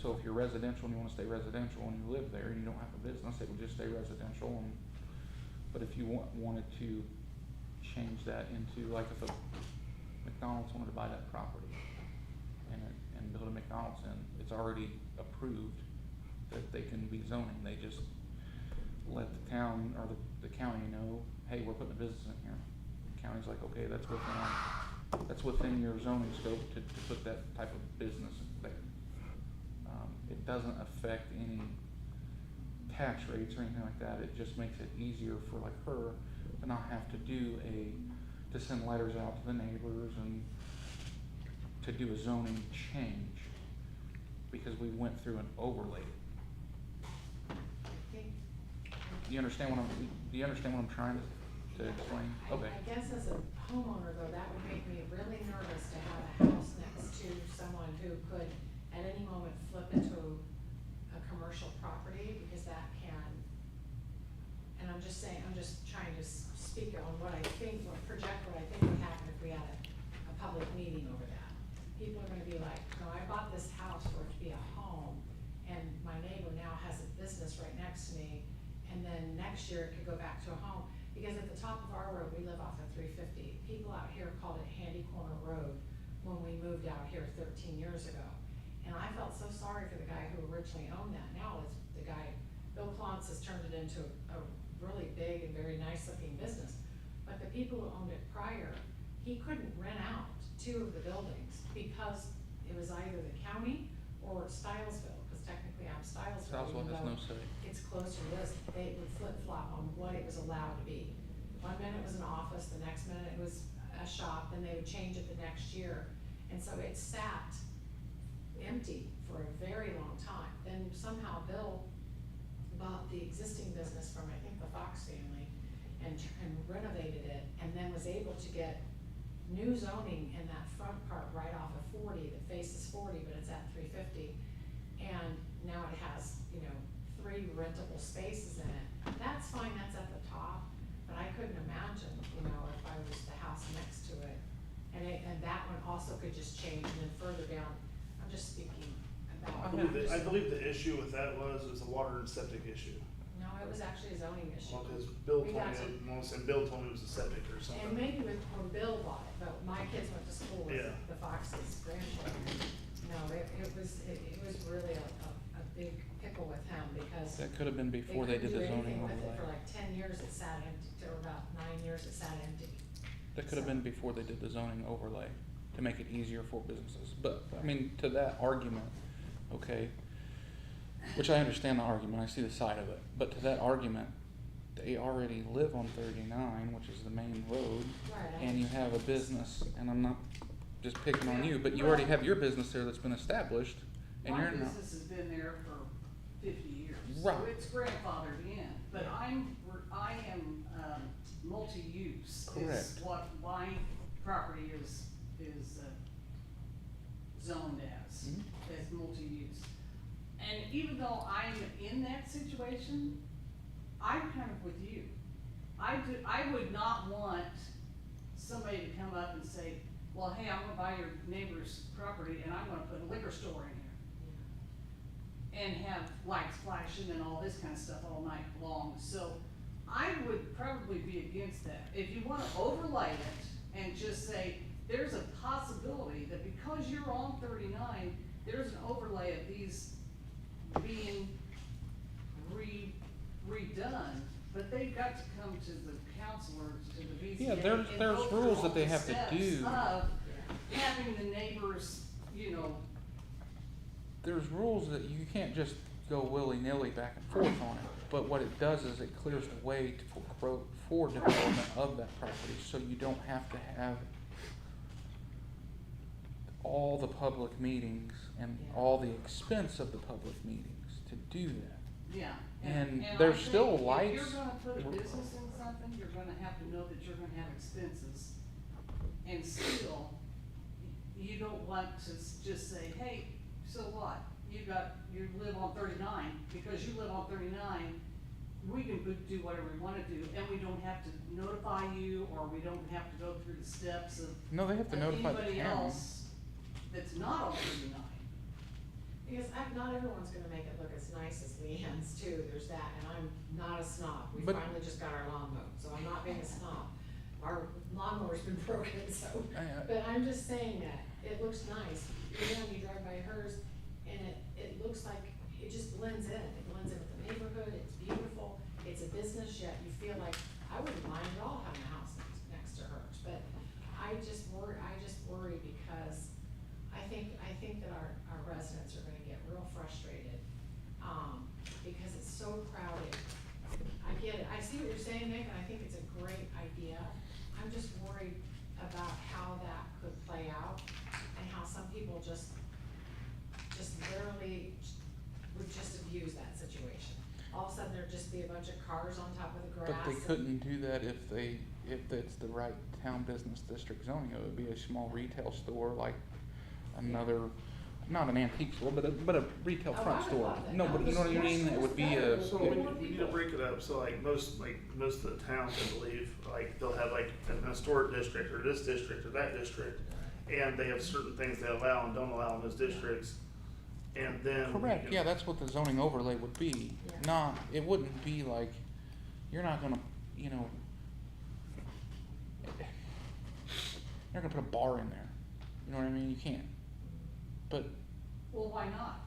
So if you're residential and you wanna stay residential and you live there and you don't have a business, it would just stay residential, but if you wanted to change that into, like, if McDonald's wanted to buy that property and build a McDonald's in, it's already approved that they can be zoning. They just let the town or the county know, hey, we're putting a business in here. The county's like, okay, that's within your zoning scope to put that type of business there. It doesn't affect any tax rates or anything like that. It just makes it easier for like her to not have to to send letters out to the neighbors and to do a zoning change because we went through an overlay. Okay. Do you understand what I'm trying to explain? Okay. I guess as a homeowner though, that would make me really nervous to have a house next to someone who could at any moment flip into a commercial property, because that can, and I'm just trying to speak on what I think, project what I think would happen if we had a public meeting over that. People are gonna be like, no, I bought this house for it to be a home, and my neighbor now has a business right next to me, and then next year it could go back to a home. Because at the top of our road, we live off of 350. People out here called it Handy Corner Road when we moved out here 13 years ago. And I felt so sorry for the guy who originally owned that. Now it's the guy, Bill Klontz, has turned it into a really big and very nice looking business. But the people who owned it prior, he couldn't rent out 2 of the buildings because it was either the county or Stylesville, because technically I'm Stylesville. Southwell has no say. It's close to this, they would flip-flop on what it was allowed to be. One minute it was an office, the next minute it was a shop, then they would change it the next year. And so it sat empty for a very long time. Then somehow Bill bought the existing business from, I think, the Fox family and renovated it, and then was able to get new zoning in that front part right off of 40 that faces 40, but it's at 350. And now it has, 3 rentable spaces in it. That's fine, that's at the top, but I couldn't imagine, if I was the house next to it. And that one also could just change, and then further down, I'm just speaking about. I believe the issue with that was a water and septic issue. No, it was actually a zoning issue. Well, because Bill We told got me, to- most, and Bill told me it was a septic or And something. maybe when Bill bought it, but my kids went to school with Yeah. the Fox's grandchildren. No, it was really a big pickle with him, because That could have been before they did the zoning couldn't do anything with it overlay. for like 10 years it sat empty, or about 9 years it sat empty. That could have been before they did the zoning overlay to make it easier for businesses. But, I mean, to that argument, okay, which I understand the argument, I see the side of it, but to that argument, they already live on 39, which is the main road, Right. and you have a business, and I'm not just picking on you, but you already have your business there that's been established, and My you're not. business has been there for 50 years, Right. so it's grandfathered in, but I am multi-use is Correct. what my property is zoned as, Mhm. as multi-use. And even though I'm in that situation, I'm kind of with you. I would not want somebody to come up and say, well, hey, I'm gonna buy your neighbor's property and I'm gonna put a liquor store in here and have lights flashing and all this kind of stuff all night long. So I would probably be against that. If you wanna overlay it and just say, there's a possibility that because you're on 39, there's an overlay of these being redone, but they've got to come to the counselor, to the BZA. Yeah, there's and go through rules all that they the have to steps do. Of having the neighbors, There's rules that you can't just go willy-nilly back and forth on it, but what it does is it clears the way for development of that property, so you don't have to have all the public meetings and Yeah. all the expense of the public meetings to do that. yeah. And I there's think still If lights. you're gonna put a business in something, you're gonna have to know that you're gonna have expenses. And still, you don't want to just say, hey, so what? You live on 39, because you live on 39, we can do whatever we wanna do, and we don't have to notify you, or we don't have to go through the steps of No, they have to notify the anybody town. else that's not on 39. Because not everyone's gonna make it look as nice as Leanne's too, there's that, and I'm not a snob. We But- finally just got our lawn mowed, so I'm not being a snob. our lawnmower's been broken, so. I- But I'm just saying that, it looks nice, you drive by hers, and it looks like, it just blends in, it blends in with the neighborhood, it's beautiful, it's a business, yet you feel like, I wouldn't mind at all having a house next to hers, but I just worry because I think that our residents are gonna get real frustrated, because it's so crowded. I get it, I see what you're saying, Nick, and I think it's a great idea. I'm just worried about how that could play out and how some people just literally would just abuse that situation. All of a sudden, there'd just be a bunch of cars on top of the grass. But they and- couldn't do that if it's the right town business district zoning. It would be a small retail store like another, not an antique store, but a retail Oh, I front would store. love that. No, but you know what I mean? It would be a, So we need to break it up, so like most of the towns, I believe, like they'll have like an historic district or this district or that district. And they have certain things they allow and don't allow in those districts. And then. correct, yeah, that's what the zoning overlay would be. Yeah. Not, it wouldn't be like, you're not gonna, you know, you're gonna put a bar in there. You know what I mean? You can't. But Well, why not?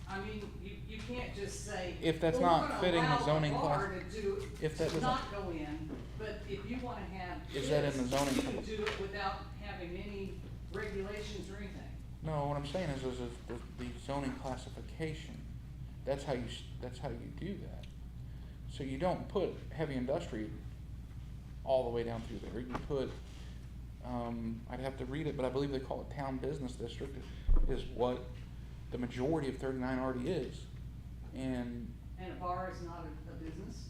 I mean, you can't just say. If that's "Well, we're not gonna fitting the allow a zoning bar class- to do, if that to doesn't- not go in, but if you wanna have. Is that in the this, zoning You cla- can do it without having any regulations or anything. no, what I'm saying is the zoning classification, that's how you do that. So you don't put heavy industry all the way down through there. You put, I'd have to read it, but I believe they call it town business district is what the majority of 39 already is. And And a bar is not a business.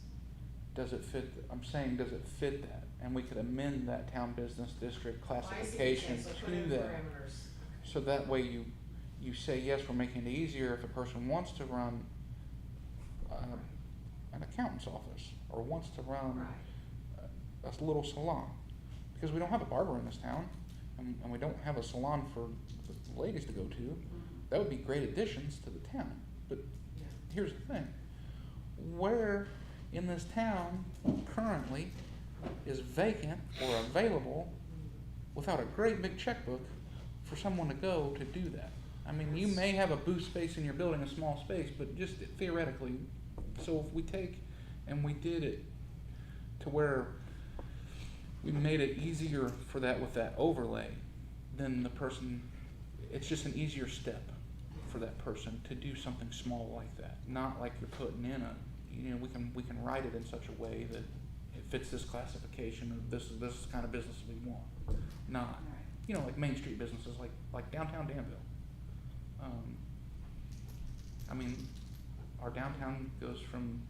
does it fit, I'm saying, does it fit that? And we could amend that town business district Oh, I see what you're classification saying, so put to in that. parameters. So that way you say, yes, we're making it easier if a person wants to run an accountant's office or wants to run Right. a little salon. Because we don't have a barber in this town and we don't have a salon for the ladies to go to. That would be great additions to the town. But Yeah. here's the thing. Where in this town currently is vacant or available without a great big checkbook for someone to go to do that? I mean, you may have a booth space in your building, a small space, but just theoretically, so if we take and we did it to where we made it easier for that with that overlay, then the person, it's just an easier step for that person to do something small like that. Not like you're putting in a, you know, we can write it in such a way that it fits this classification of this is the kind of business we want. Not, Right. you know, like Main Street businesses like downtown Danville. I mean, our downtown goes from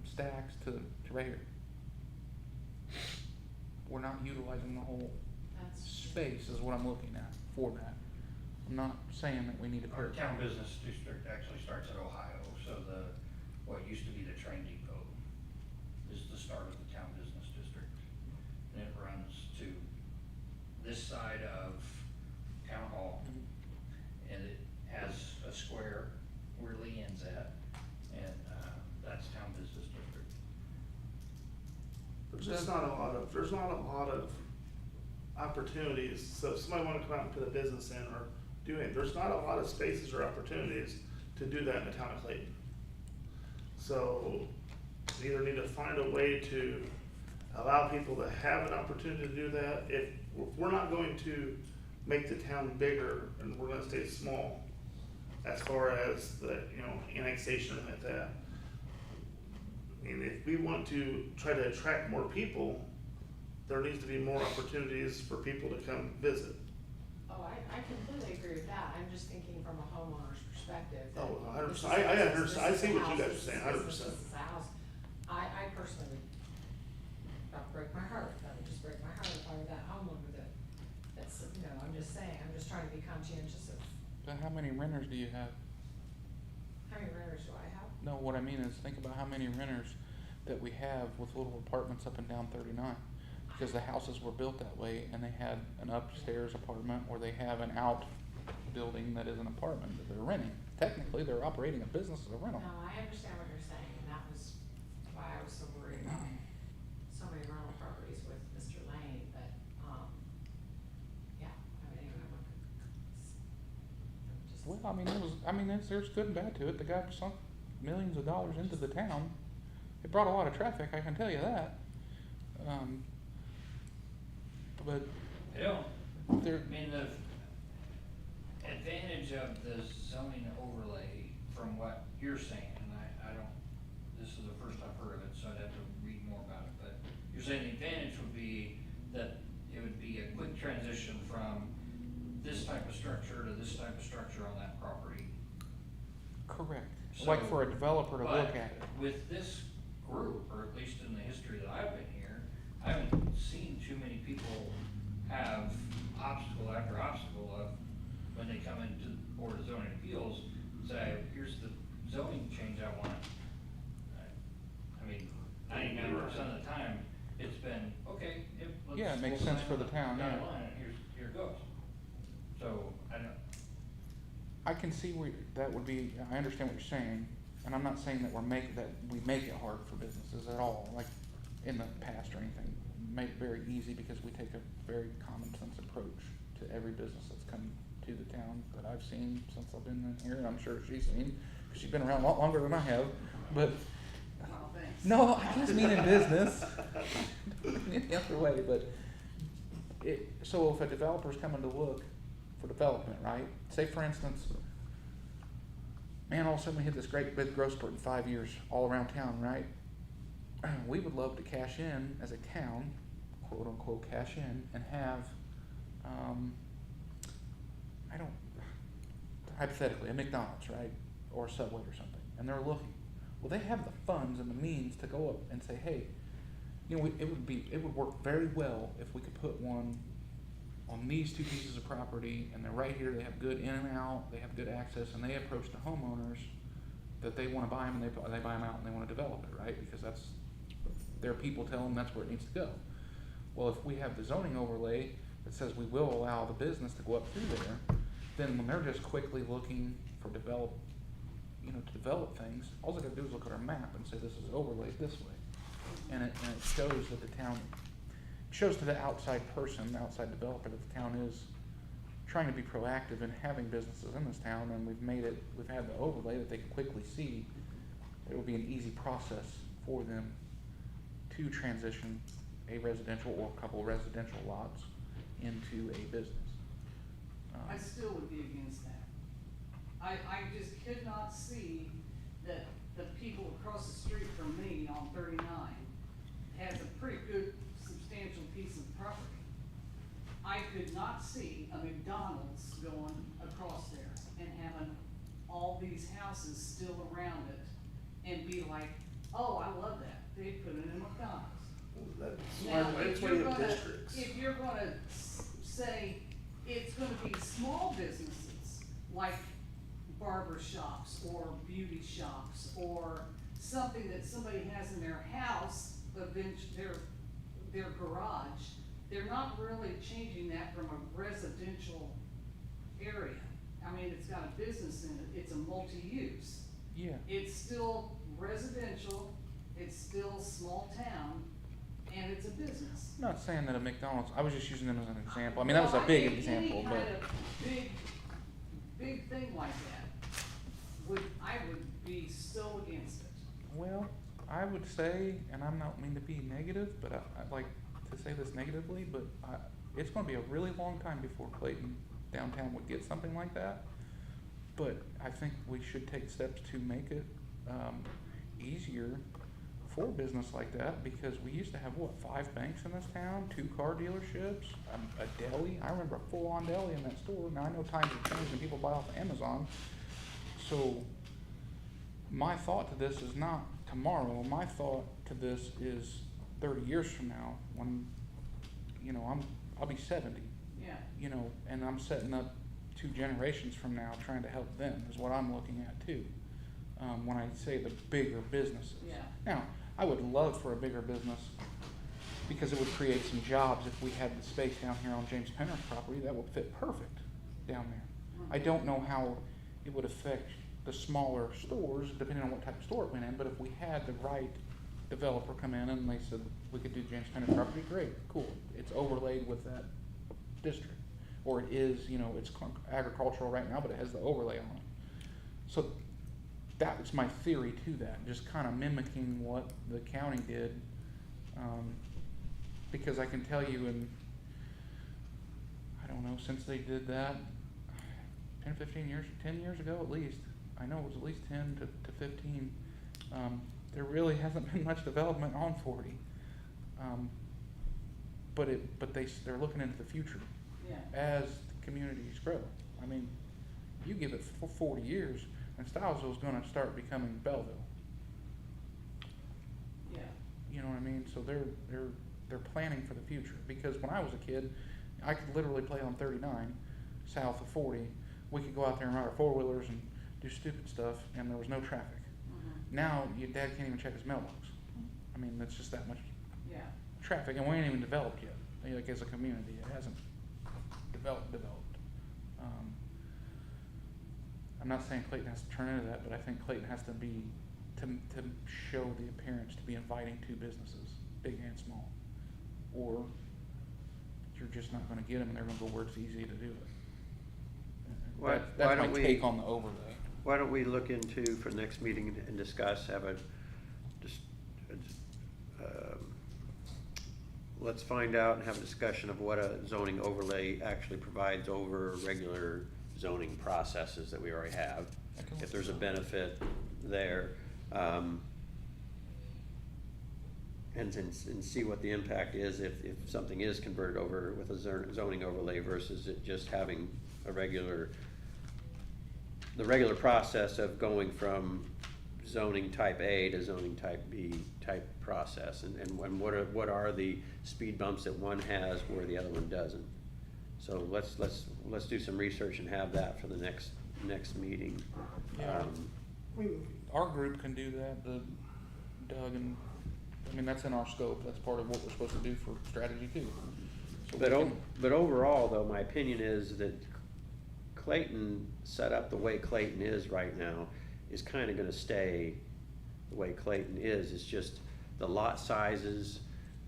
Stacks to right here. We're not utilizing the whole That's. space is what I'm looking at for that. I'm not saying that we need to Our put. town business district actually starts at Ohio, so what used to be the train depot is the start of the town business district. And it runs to this side of town hall, and it has a square where Lee ends at, and, that's town business district. There's just not a lot of opportunities, so if somebody wanna come out and put a business in or do it, there's not a lot of spaces or opportunities to do that in the town of Clayton. So, we either need to find a way to allow people to have an opportunity to do that. If we're not going to make the town bigger and we're gonna stay small, as far as the, you know, annexation and like that. I mean, if we want to try to attract more people, there needs to be more opportunities for people to come visit. Oh, I completely agree with that, I'm just thinking from a homeowner's perspective. that Oh, 100%. this is I a business, understand. I this is see a what you house, guys are this saying, is 100%. This is a house. I personally would, that would break my heart, that would just break my heart if I were that homeowner that's, you know, I'm just saying, I'm just trying to be conscientious of, But how many renters do you have? how many renters do I have? No, what I mean is think about how many renters that we have with little apartments up and down 39. Because the houses were built that way and they had an upstairs apartment or they have an out building that is an apartment that they're renting. Technically, they're operating a business as a rental. No, I understand what you're saying, and that was why I was so worried about I mean, there's good and bad to it. The guy sunk millions of dollars into the town. It brought a lot of traffic, I can tell you that. But I don't, there, I mean, the advantage of the zoning overlay from what you're saying, and I don't, this is the first I've heard of it, so I'd have to read more about it, but you're saying the advantage would be that it would be a quick transition from this type of structure to this type of structure on that property. correct. Like for a developer to look at it. With this group, or at least in the history that I've been here, I haven't seen too many people have obstacle after obstacle of, when they come into the Board of Zoning Appeals, say, here's the zoning change I want. I mean, 99% of the time, it's been, okay, let's. Yeah, it makes we'll sense sign for the on town, dotted yeah. line, and here it goes. So, I don't, I can see where that would be, I understand what you're saying, and I'm not saying that we make it hard for businesses at all, like in the past or anything. Make it very easy because we take a very common sense approach to every business that's come to the town that I've seen since I've been in here, and I'm sure she's seen, because she's been around a lot longer than I have, but, Oh, thanks. no, I just mean in business. In the other way, but so if a developer's coming to look for development, right? Say for instance, man, all of a sudden we hit this great big growth spurt in 5 years all around town, right? We would love to cash in as a town, quote unquote cash in, and have, hypothetically, a McDonald's, right? Or a Subway or something, and they're looking. Well, they have the funds and the means to go up and say, hey, it would work very well if we could put one on these two pieces of property, and they're right here, they have good in and out, they have good access, and they approach the homeowners that they wanna buy them, and they buy them out and they wanna develop it, right? Because that's, their people tell them that's where it needs to go. Well, if we have the zoning overlay that says we will allow the business to go up through there, then when they're just quickly looking for to develop things, all they gotta do is look at our map and say this is overlaid this way. And it shows that the town, shows to the outside person, the outside developer, that the town is trying to be proactive in having businesses in this town, and we've had the overlay that they can quickly see. It will be an easy process for them to transition a residential or a couple residential lots into a business. I still would be against that. I just could not see that the people across the street from me on 39 has a pretty good substantial piece of property. I could not see a McDonald's going across there and having all these houses still around it and be like, oh, I love that, they put in a McDonald's. Now, That's why you have districts. if you're gonna say it's gonna be small businesses, like barber shops or beauty shops or something that somebody has in their house, their garage, they're not really changing that from a residential area. I mean, it's got a business in it, it's a multi-use. Yeah. It's still residential, it's still small town, and it's a business. I'm not saying that a McDonald's, I was just using them as an example. I mean, that was a Well, big think example, but. Any kind of big thing like that, I would be so against it. Well, I would say, and I'm not mean to be negative, but I'd like to say this negatively, but it's gonna be a really long time before Clayton downtown would get something like that. But I think we should take steps to make it, easier for business like that, because we used to have, 5 banks in this town, 2 car dealerships, a deli. I remember a full-on deli in that store. Now, I know times have changed and people buy off Amazon. So, my thought to this is not tomorrow. My thought to this is 30 years from now, when, I'll be 70, Yeah. and I'm setting up 2 generations from now, trying to help them, is what I'm looking at too. When I say the bigger businesses. Yeah. Now, I would love for a bigger business, because it would create some jobs if we had the space down here on James Penner's property. That would fit perfect down there. I don't know how it would affect the smaller stores, depending on what type of store it went in, but if we had the right developer come in and they said we could do James Penner's property, great, cool. It's overlaid with that district. or it is, you know, it's agricultural right now, but it has the overlay on it. So that was my theory to that, just kind of mimicking what the county did. Because I can tell you I don't know, since they did that 10, 15 years, 10 years ago at least, I know it was at least 10 to 15, there really hasn't been much development on 40. But they're looking into the future Yeah. as the communities grow. I mean, you give it 40 years and Stilesville's gonna start becoming Belleville. Yeah. You know what I mean? So they're planning for the future, because when I was a kid, I could literally play on 39 south of 40. We could go out there and ride our four-wheelers and do stupid stuff, and there was no traffic. Now your dad can't even check his mailbox. I mean, that's just that much Yeah. traffic, and we ain't even developed yet. Like, as a community, it hasn't developed. I'm not saying Clayton has to turn into that, but I think Clayton has to be to show the appearance to be inviting to businesses, big and small, or you're just not going to get them, and they're going to go where it's easy to do it. Why That's don't my we- take on the overlay. Why don't we look into, for next meeting and discuss, let's find out and have a discussion of what a zoning overlay actually provides over regular zoning processes that we already have. If there's a benefit there, and see what the impact is if something is converted over with a zoning overlay versus it just having the regular process of going from zoning type A to zoning type B type process, and what are the speed bumps that one has where the other one doesn't. So let's do some research and have that for the next meeting. Yeah. Our group can do that, Doug, and, I mean, that's in our scope, that's part of what we're supposed to do for strategy too. So But overall, though, my opinion is that Clayton, set up the way Clayton is right now, is kinda gonna stay the way Clayton is. It's just the lot sizes,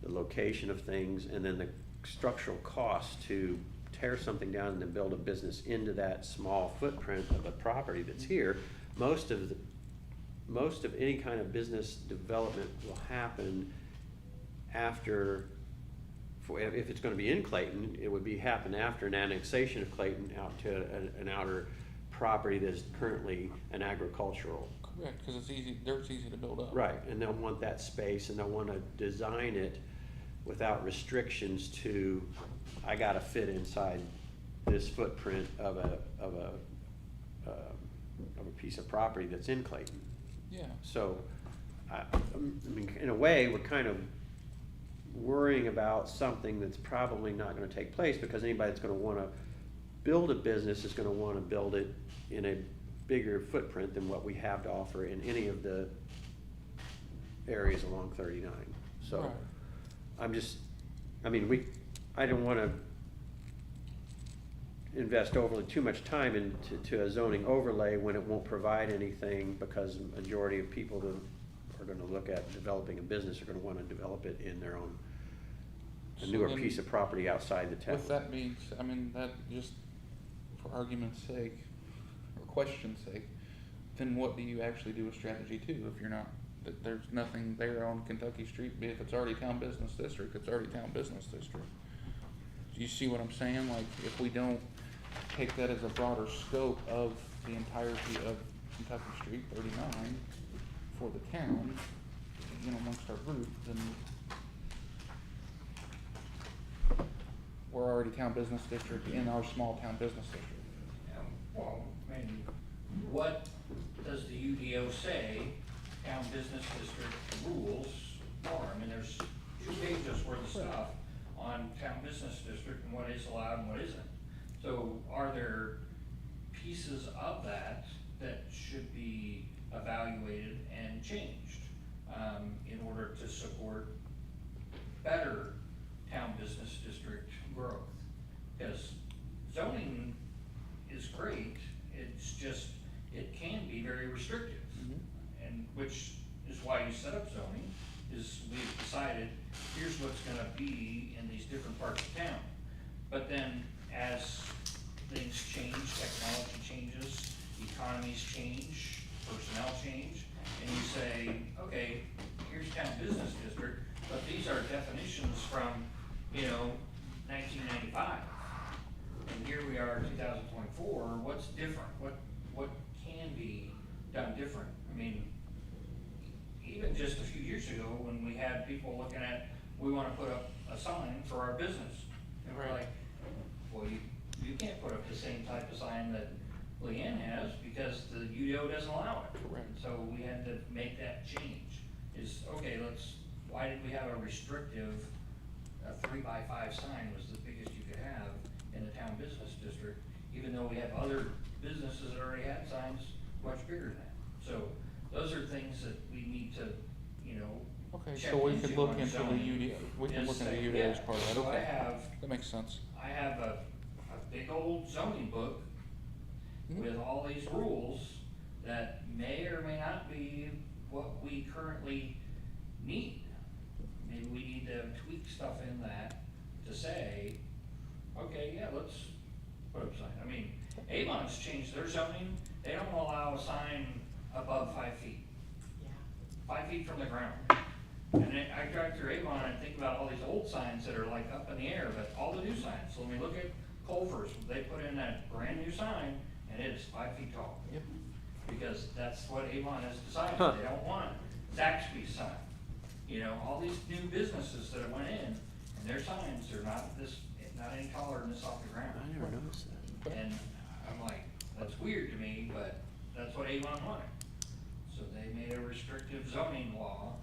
the location of things, and then the structural cost to tear something down and then build a business into that small footprint of a property that's here. Most of any kind of business development will happen after, if it's gonna be in Clayton, it would happen after an annexation of Clayton out to an outer property that is currently an agricultural. Correct, because it's easy to build up. Right, and they'll want that space, and they'll wanna design it without restrictions to, I gotta fit inside this footprint of a piece of property that's in Clayton. Yeah. So, I mean, in a way, we're kind of worrying about something that's probably not gonna take place, because anybody that's gonna wanna build a business is gonna wanna build it in a bigger footprint than what we have to offer in any of the areas along 39. So, Right. I don't wanna invest overly too much time into a zoning overlay when it won't provide anything, because the majority of people that are gonna look at developing a business are gonna wanna develop it in their own, a So newer then, piece of property outside the town. with that being said, I mean, that just for argument's sake, or question's sake, then what do you actually do with strategy two if you're not, there's nothing there on Kentucky Street, if it's already town business district, it's already town business district. Do you see what I'm saying? Like, if we don't take that as a broader scope of the entirety of Kentucky Street 39 for the town, you know, amongst our group, then we're already town business district in our small town business district. Well, I mean, what does the UDO say town business district rules are? I mean, there's 2 pages worth of stuff on town business district and what is allowed and what isn't. So are there pieces of that should be evaluated and changed in order to support better town business district growth? Because zoning is great, it's just, it can be very restrictive. And which is why you set up zoning, is we've decided, here's what's gonna be in these different parts of town. But then as things change, technology changes, economies change, personnel change, and you say, okay, here's town business district, but these are definitions from, 1995. And here we are, 2024, what's different? What can be done different? I mean, even just a few years ago, when we had people looking at, we wanna put up a sign for our business. And we're like, well, you can't put up the same type of sign that Leanne has because the UDO doesn't allow it. Correct. So we had to make that change. Okay, why did we have a restrictive, a 3x5 sign was the biggest you could have in the town business district, even though we have other businesses that already had signs much bigger than that. So those are things that we need to, Okay, check so we could into look on into the zoning UDO, we can is look into say, the UDO as yeah, part of that, so okay. That makes sense. I have a big old zoning book Mhm. with all these rules that may or may not be what we currently need. Maybe we need to tweak stuff in that to say, okay, yeah, let's put up a sign. I mean, Avon's changed their zoning, they don't allow a sign above 5 feet. Yeah. 5 feet from the ground. And then I drive through Avon and think about all these old signs that are like up in the air, but all the new signs, so when we look at Culver's, they put in that brand new sign and it's 5 feet tall. Yep. Because that's what Avon has decided, Huh. they don't want Zaxby's sign. All these new businesses that went in and their signs are not any taller than this off the ground. I never noticed that. And I'm like, that's weird to me, but that's what Avon wanted. So they made a restrictive zoning law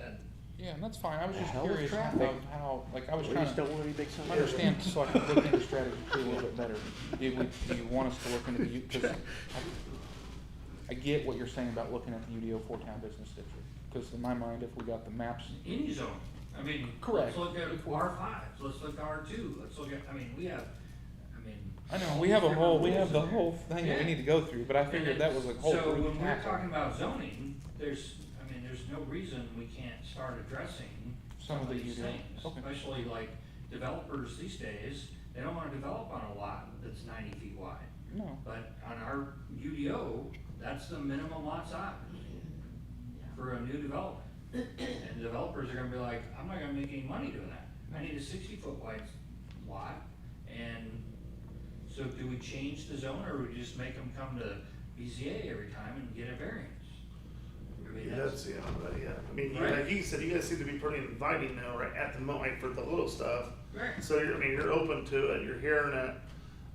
and Yeah, and that's fine, I was just Hell with curious traffic. how, like, I was We trying just to don't want any big signs. understand, so I could look into strategy too a little bit better. Do you want us to look into the, because I get what you're saying about looking at the UDO for town business district, because in my mind, if we got the maps, any zone. I mean, Correct. let's look at R5, let's look at R2, let's look at, we have, I know, all we these have a different whole, we rules have the in there. whole thing that we Yeah. need to go through, but I figured that was a whole So group when we're tackle. talking about zoning, there's no reason we can't start addressing some of these UDO. things. Okay. Especially like developers these days, they don't wanna develop on a lot that's 90 feet wide. No, But on our UDO, that's the minimum lot size for a new development. And developers are gonna be like, I'm not gonna make any money doing that. I need a 60-foot wide lot. And so do we change the zone or we just make them come to BZA every time and get a variance? That's, but yeah, Right. like you said, you guys seem to be pretty inviting now, right, at the moment, like, for the little stuff. Right. So you're open to it, you're hearing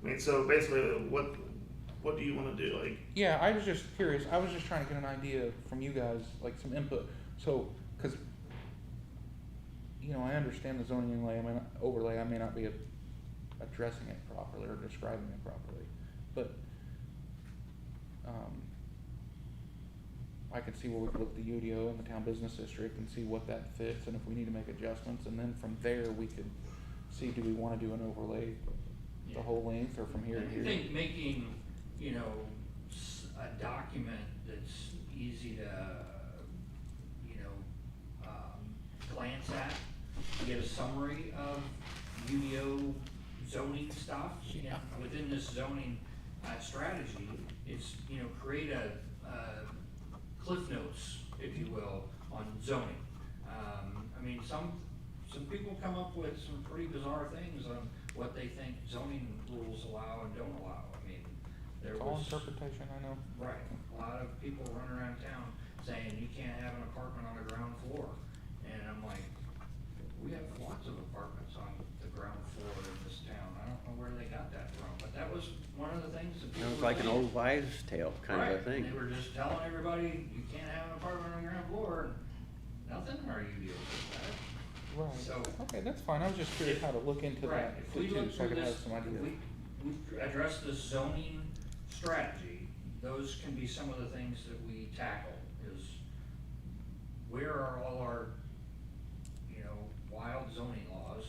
it, so basically, what do you wanna do, like? yeah, I was just curious, I was just trying to get an idea from you guys, like some input, so, cause, I understand the zoning overlay, I may not be addressing it properly or describing it properly, but, I could see where we could look at the UDO and the town business district and see what that fits, and if we need to make adjustments, and then from there, we could see, do we wanna do an overlay the Yeah. whole length, or from here to I here? think making, a document that's easy to, glance at, get a summary of UDO zoning stuff. Yeah. Within this zoning, strategy, it's, create a cliff notes, if you will, on zoning. Some people come up with some pretty bizarre things on what they think zoning rules allow and don't allow. There It's all was, interpretation, I know. right, a lot of people run around town saying you can't have an apartment on the ground floor. And I'm like, we have lots of apartments on the ground floor in this town. I don't know where they got that from, but that was one of the things that people Sounds were like an saying. old wives' tale kind of a Right, thing. They were just telling everybody, you can't have an apartment on the ground floor, and nothing in our UDO does that. Right, So- okay, that's fine, I was just curious how to look into Right, that if too, we look so I through could have this, some if idea. we address the zoning strategy, those can be some of the things that we tackle, is where are all our, wild zoning laws?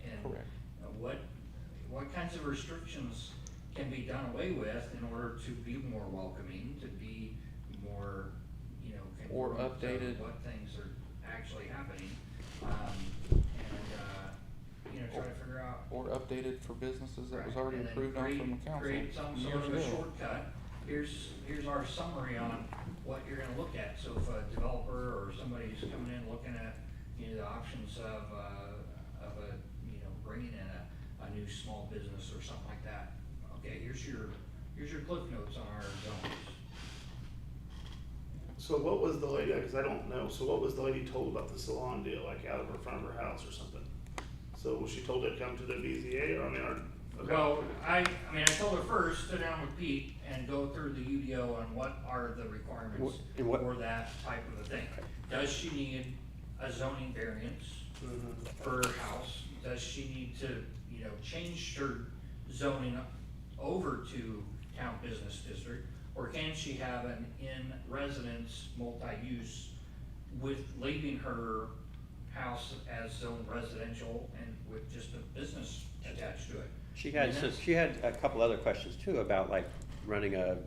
And Correct. what kinds of restrictions can be done away with in order to be more welcoming, to be more, Or congruent to updated. what things are actually happening. you know, try to figure out. Or updated for businesses that was Right, already and then approved on from the create- council Create some years sort of a ago. shortcut, here's our summary on what you're gonna look at, so if a developer or somebody's coming in looking at, you know, the options of a, you know, bringing in a new small business or something like that, okay, here's your cliff notes on our zones. So what was the lady, because I don't know, so what was the lady told about the salon deal, like out of her front of her house or something? So was she told to come to the BZA, or, I mean, okay. Well, I mean, I told her first, sit down with Pete and go through the UDO on what are the requirements And what- for that type of a thing. Does she need a zoning variance Mhm. for her house? Does she need to, you know, change her zoning over to town business district? Or can she have an in-residence multi-use with leaving her house as zone residential and with just a business attached to it? She had, so she had a couple other questions too about like running a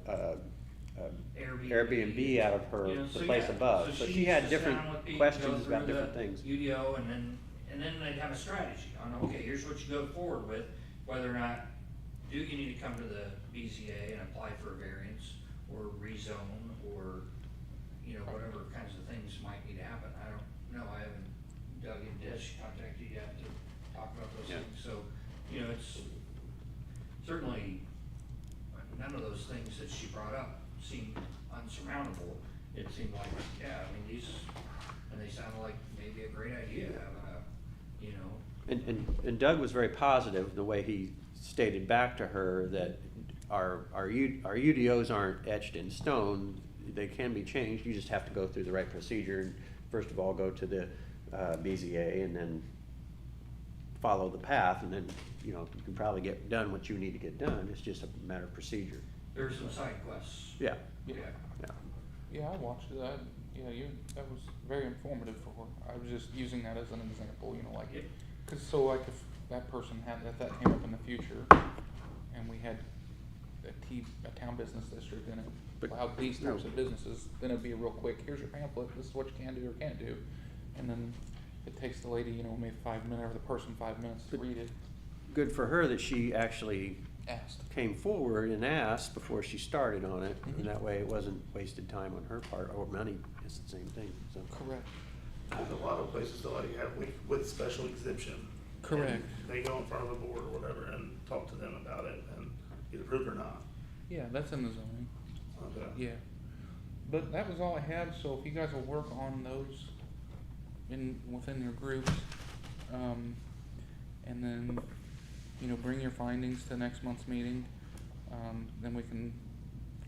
Airbnb out of her, You know, the so place yeah, above. So she needs had to sit different down with Pete, questions go about through different the things. UDO, and then they'd have a strategy on, okay, here's what you go forward with, whether or not, do you need to come to the BZA and apply for a variance, or rezone, or, you know, whatever kinds of things might need to happen. I don't know, I haven't dug into this, she contacted you yet to talk about those Yeah. things, so, you know, it's certainly, none of those things that she brought up seemed unsurmountable. It seemed like, yeah, I mean, these, and they sounded like maybe a great idea, having a, you know. And Doug was very positive, the way he stated back to her that our UDOs aren't etched in stone, they can be changed, you just have to go through the right procedure, and first of all, go to the BZA, and then follow the path, and then, you know, you can probably get done what you need to get done, it's just a matter of procedure. There's some side quests. Yeah, Yeah. yeah. Yeah, I watched it. That was very informative for her. I was just using that as an example, you know, like, Yep. cause so like if that person had, if that came up in the future and we had a town business district and it allowed these types of businesses, then it'd be a real quick, here's your pamphlet, this is what you can do or can't do. And then it takes the lady, you know, maybe 5 minutes, or the person 5 minutes to read it. Good for her that she actually Asked. came forward and asked before she started on it, Mhm. and that way it wasn't wasted time on her part, or money, it's the same thing, so. Correct. There's a lot of places that like you have with special exemption. Correct. And they go in front of a board or whatever and talk to them about it and either approve or not. Yeah, that's in the zoning. Okay. Yeah. But that was all I had, so if you guys will work on those within your groups, and then, you know, bring your findings to next month's meeting, then we can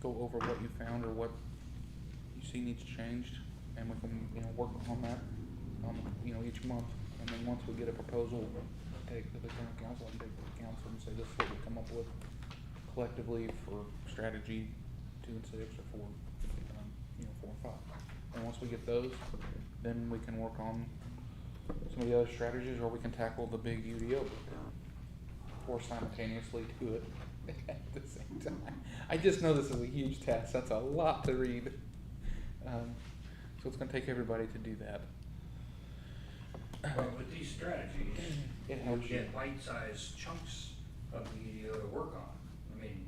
go over what you found or what you see needs changed, and we can, you know, work on that, you know, each month. And then once we get a proposal, take to the town council and take to the council and say, this is what we come up with collectively for strategy 2 and 6 or 4, you know, 4 and 5. And once we get those, then we can work on some of the other strategies, or we can tackle the big UDO, or simultaneously do it at the same time. I just know this is a huge task. That's a lot to read. So it's gonna take everybody to do that. But with these strategies, It you helps you. get bite-sized chunks of the UDO to work on. I mean,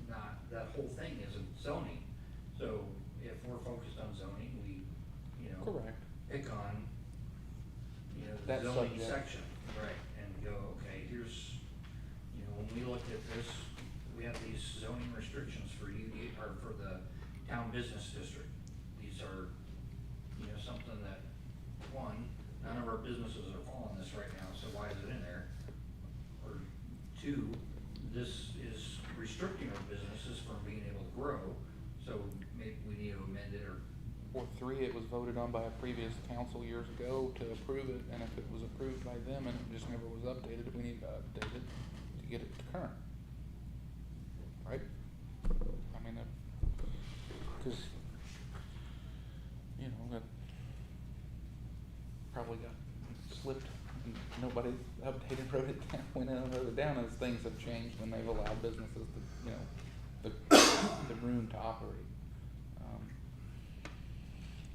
not, that whole thing isn't zoning. So if we're focused on zoning, we, you know, Correct. pick on, you know, That the zoning subject. section, right, and go, okay, here's, you know, when we looked at this, we have these zoning restrictions for UD, or for the town business district. These are, you know, something that, one, none of our businesses are following this right now, so why is it in there? Or two, this is restricting our businesses from being able to grow, so maybe we need to amend it, or 3, it was voted on by a previous council years ago to approve it, and if it was approved by them and it just never was updated, we need to update it to get it to current. Right? I mean, cause, you know, that probably got slipped and nobody updated, wrote it down, went in and wrote it down as things have changed and they've allowed businesses to, you know, the room to operate.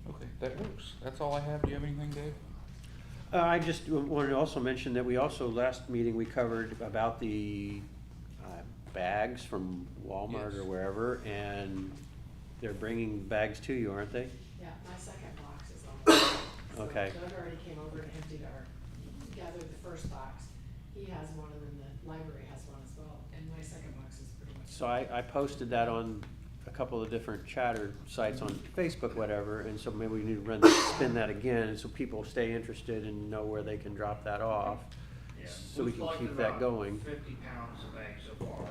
Okay, that works. That's all I have. Do you have anything, Dave? I just wanted to also mention that we also, last meeting, we covered about the bags from Walmart Yes. or wherever, and they're bringing bags to you, aren't they? Yeah, my second box is on the way. So Okay. Doug already came over and emptied gathered the first box. He has one and then the library has one as well, and my second box is pretty much. So I posted that on a couple of different chatter sites on Facebook, whatever, and so maybe we need to spin that again, so people stay interested and know where they can drop that off. Yeah. So we We've can collected keep that about going. 50 pounds of bags so far,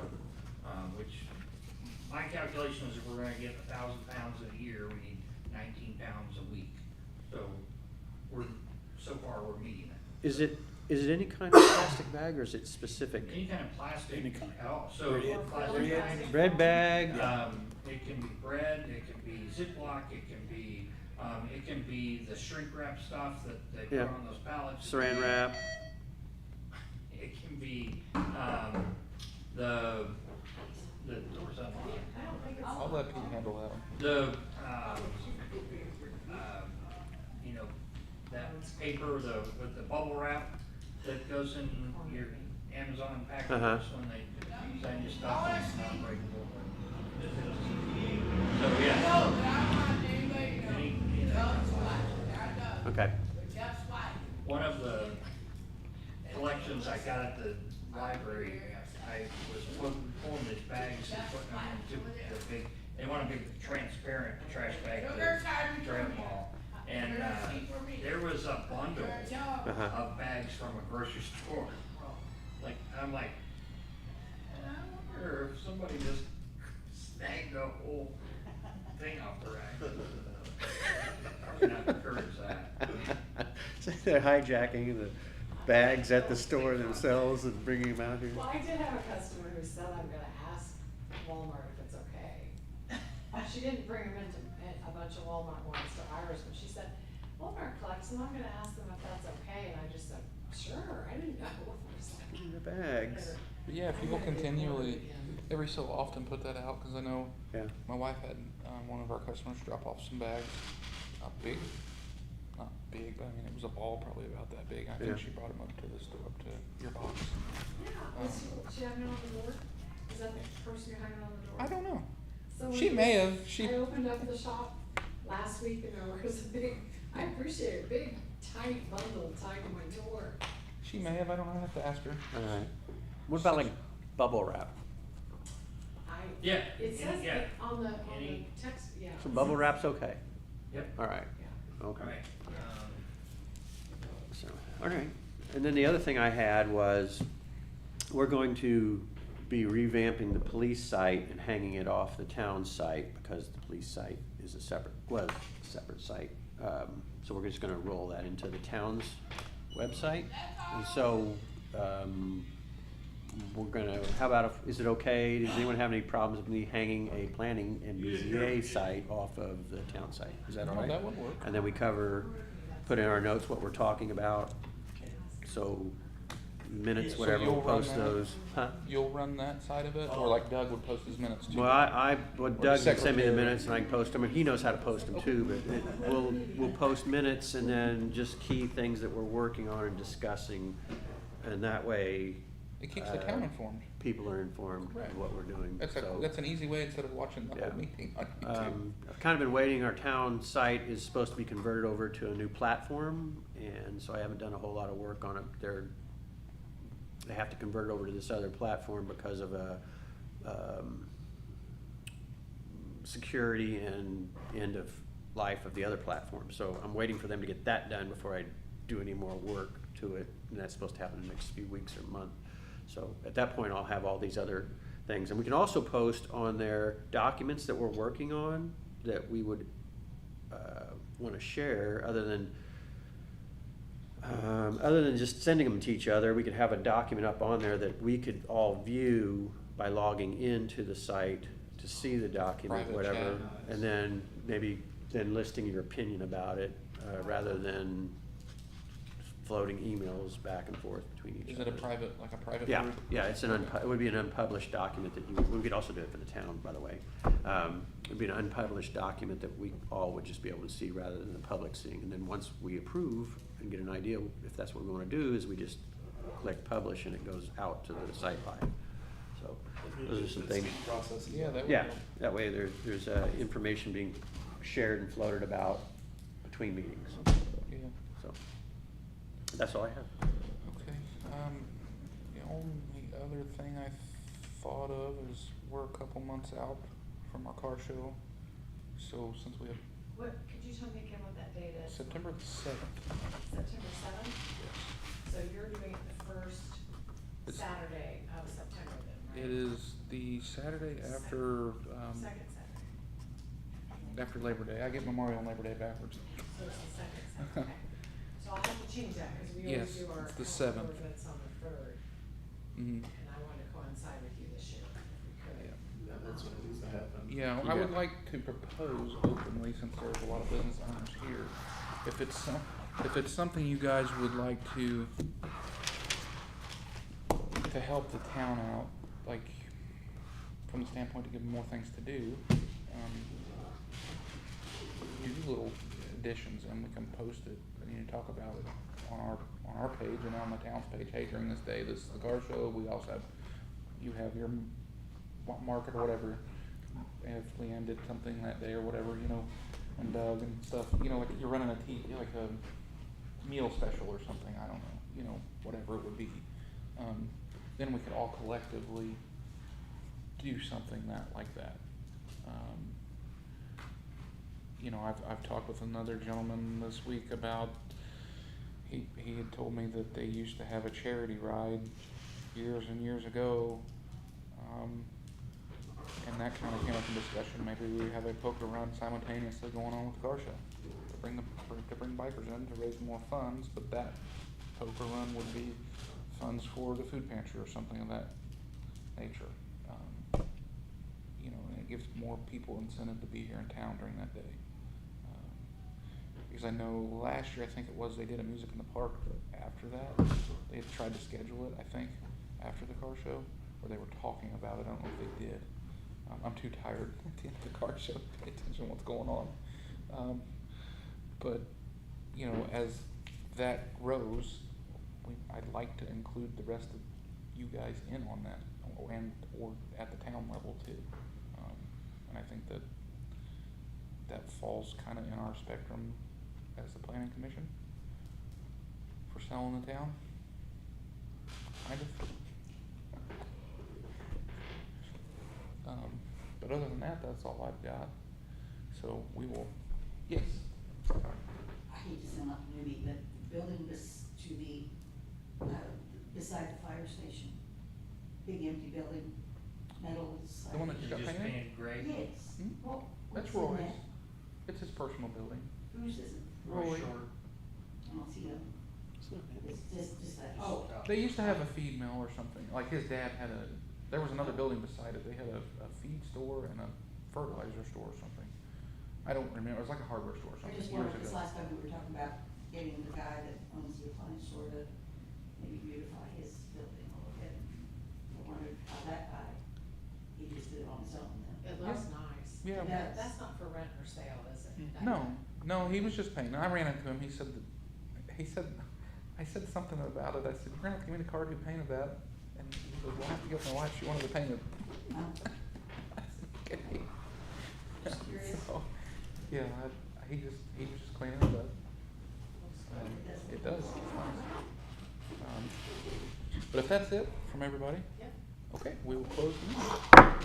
which my calculation is if we're gonna get 1,000 pounds in a year, we need 19 pounds a week. So so far we're meeting it. Is it any kind of plastic bag, or is it specific? Any kind of plastic Any kind. at all, so Bread. plastic Bread. bags. Bread bag? It can be bread, it can be Ziploc, it can be the shrink wrap stuff that they put Yeah. on those pallets. Saran wrap? It can be, the door's unlocked. I don't think it's. I'll let Pete handle that one. The, you know, that paper, with the bubble wrap that goes in your Amazon Uh-huh. packages when they send you stuff and it's not breakable. So, yeah. Any of that. Okay. One of the collections I got at the library, I was pulling these bags and putting them into the big, they want a big transparent trash bag to grab them all. And, there was a bundle Uh-huh. of bags from a grocery store. Like, I'm like, I wonder if somebody just snagged the whole thing off the rack. Probably not encourage that. So they're hijacking the bags at the store themselves and bringing them out here? Well, I did have a customer who said, I'm gonna ask Walmart if it's okay. She didn't bring them into a bunch of Walmart ones to Iris, but she said, Walmart collects them, I'm gonna ask them if that's okay, and I just said, sure, I didn't know. The bags. But yeah, if people continually, every so often put that out, cause I know Yeah. my wife had, one of our customers drop off some bags, not big, but I mean, it was a ball probably about that big. I think Yeah. she brought them up to the store, up to your box. Yeah, is she hanging on the door? Is that the person you're hanging on the door? I don't know. So She when may have, she, I opened up the shop last week and there was a big, I appreciate it, big tiny bundle tied to my door. she may have, I don't know, I have to ask her. Alright. What about like bubble wrap? Yeah, It says yeah. it on the Any- text, yeah. So bubble wrap's okay? Yep. Alright, Yeah. okay. Alright, So, alright. And then the other thing I had was, we're going to be revamping the police site and hanging it off the town site, because the police site is a separate site. So we're just gonna roll that into the town's website. And so, we're gonna, how about, is it okay, does anyone have any problems with me hanging a planning and BZA site off of the town site? Is that all No, right? that would work. And then we put in our notes what we're talking about, so minutes, So whatever, we'll you'll run post that? those. Huh? You'll run that side of it, or like Doug would post his minutes too? Well, Or Doug the can send me the secretary. minutes and I can post them, and he knows how to post them too, but we'll post minutes and then just key things that we're working on and discussing, and that way, It keeps the town informed. people are informed Right. of what we're doing, That's so. that's an easy way instead of watching the Yeah. whole meeting on YouTube. I've kind of been waiting, our town site is supposed to be converted over to a new platform, and so I haven't done a whole lot of work on it. They have to convert it over to this other platform because of security and end of life of the other platform. So I'm waiting for them to get that done before I do any more work to it, and that's supposed to happen in the next few weeks or month. So at that point, I'll have all these other things. And we can also post on their documents that we're working on that we would wanna share, other than just sending them to each other. We could have a document up on there that we could all view by logging into the site to see the document, Private whatever. chat. And then maybe then listing your opinion about it, rather than floating emails back and forth between each Is other. it a private, like a private Yeah, group? yeah, it would be an unpublished document that we could also do it for the town, by the way. It'd be an unpublished document that we all would just be able to see rather than the public seeing. And then once we approve, and get an idea. If that's what we wanna do, is we just click publish and it goes out to the sideline. So, those are some It's a things. speed process. Yeah, that would Yeah, help. that way there's information being shared and floated about between meetings. Yeah, So, that's all I have. okay. The only other thing I thought of is we're a couple months out from our car show. So since we have What, could you tell me again what that date is? September the 7th. September seventh? So you're doing it the first It's- Saturday of September then, right? It is the Saturday after, Second Saturday. after Labor Day. I get Memorial and Labor Day backwards. So it's the second Saturday, okay. So I'll have to change that, cause we always Yes, do our it's the outdoor 7th. events on the third, Mhm. and I wanted to coincide with you this year, if we could. Yeah. Yeah, that's what needs to happen. Yeah, I would like to propose openly, since there's a lot of business owners here, if it's something you guys would like to help the town out, like, from the standpoint to give them more things to do, do little additions, and we can post it, and you talk about it on our page and on the town's page. Hey, during this day, this is the car show. We also have, you have your market or whatever. If Leanne did something that day or whatever, you know, and Doug and stuff, you know, like you're running like a meal special or something. I don't know, you know, whatever it would be. Then we could all collectively do something like that. You know, I've talked with another gentleman this week about, he had told me that they used to have a charity ride years and years ago, and that kind of came up in discussion. Maybe we have a poker run simultaneously going on with the car show to bring bikers in to raise more funds, but that poker run would be funds for the food pantry or something of that nature. You know, and it gives more people incentive to be here in town during that day. Because I know last year, I think it was, they did a music in the park after that. They had tried to schedule it, I think, after the car show, or they were talking about it. I don't know if they did. I'm too tired at the end of the car show to pay attention to what's going on. But, you know, as that grows, I'd like to include the rest of you guys in on that, or at the town level too. And I think that falls kind of in our spectrum as the planning commission for selling the town, kind of. But other than that, that's all I've got. So we will, yes. I hate to sound like a newbie, but building this to the, beside the fire station, big empty building, metal is. The one that You got just painted? painted gray? Yes. Hmm? Well, That's what's in Roy's. that? It's his personal building. Whose is it? Roy. Short. I don't see them. It's just that, oh, They used to have a feed mill or something. Like his dad had there was another building beside it. They had a feed store and a fertilizer store or something. I don't remember. It was like a hardware store or I something just years wondered, this ago. last time we were talking about getting the guy that owns the appliance store to maybe beautify his building a little bit. I wondered how that guy, he just did it on his own then. It looks nice. Yeah. Yes. That's not for rent or sale, is it? No, he was just painting. I ran into him. He said, I said something about it. I said, you're gonna have to give me the card who painted that. And he goes, well, I have to get my wife. She wanted to paint it. Huh? I said, okay. Just curious. So, yeah, he was just cleaning it up. It does. It's nice. But if that's it from everybody, Yep. okay, we will close the meeting.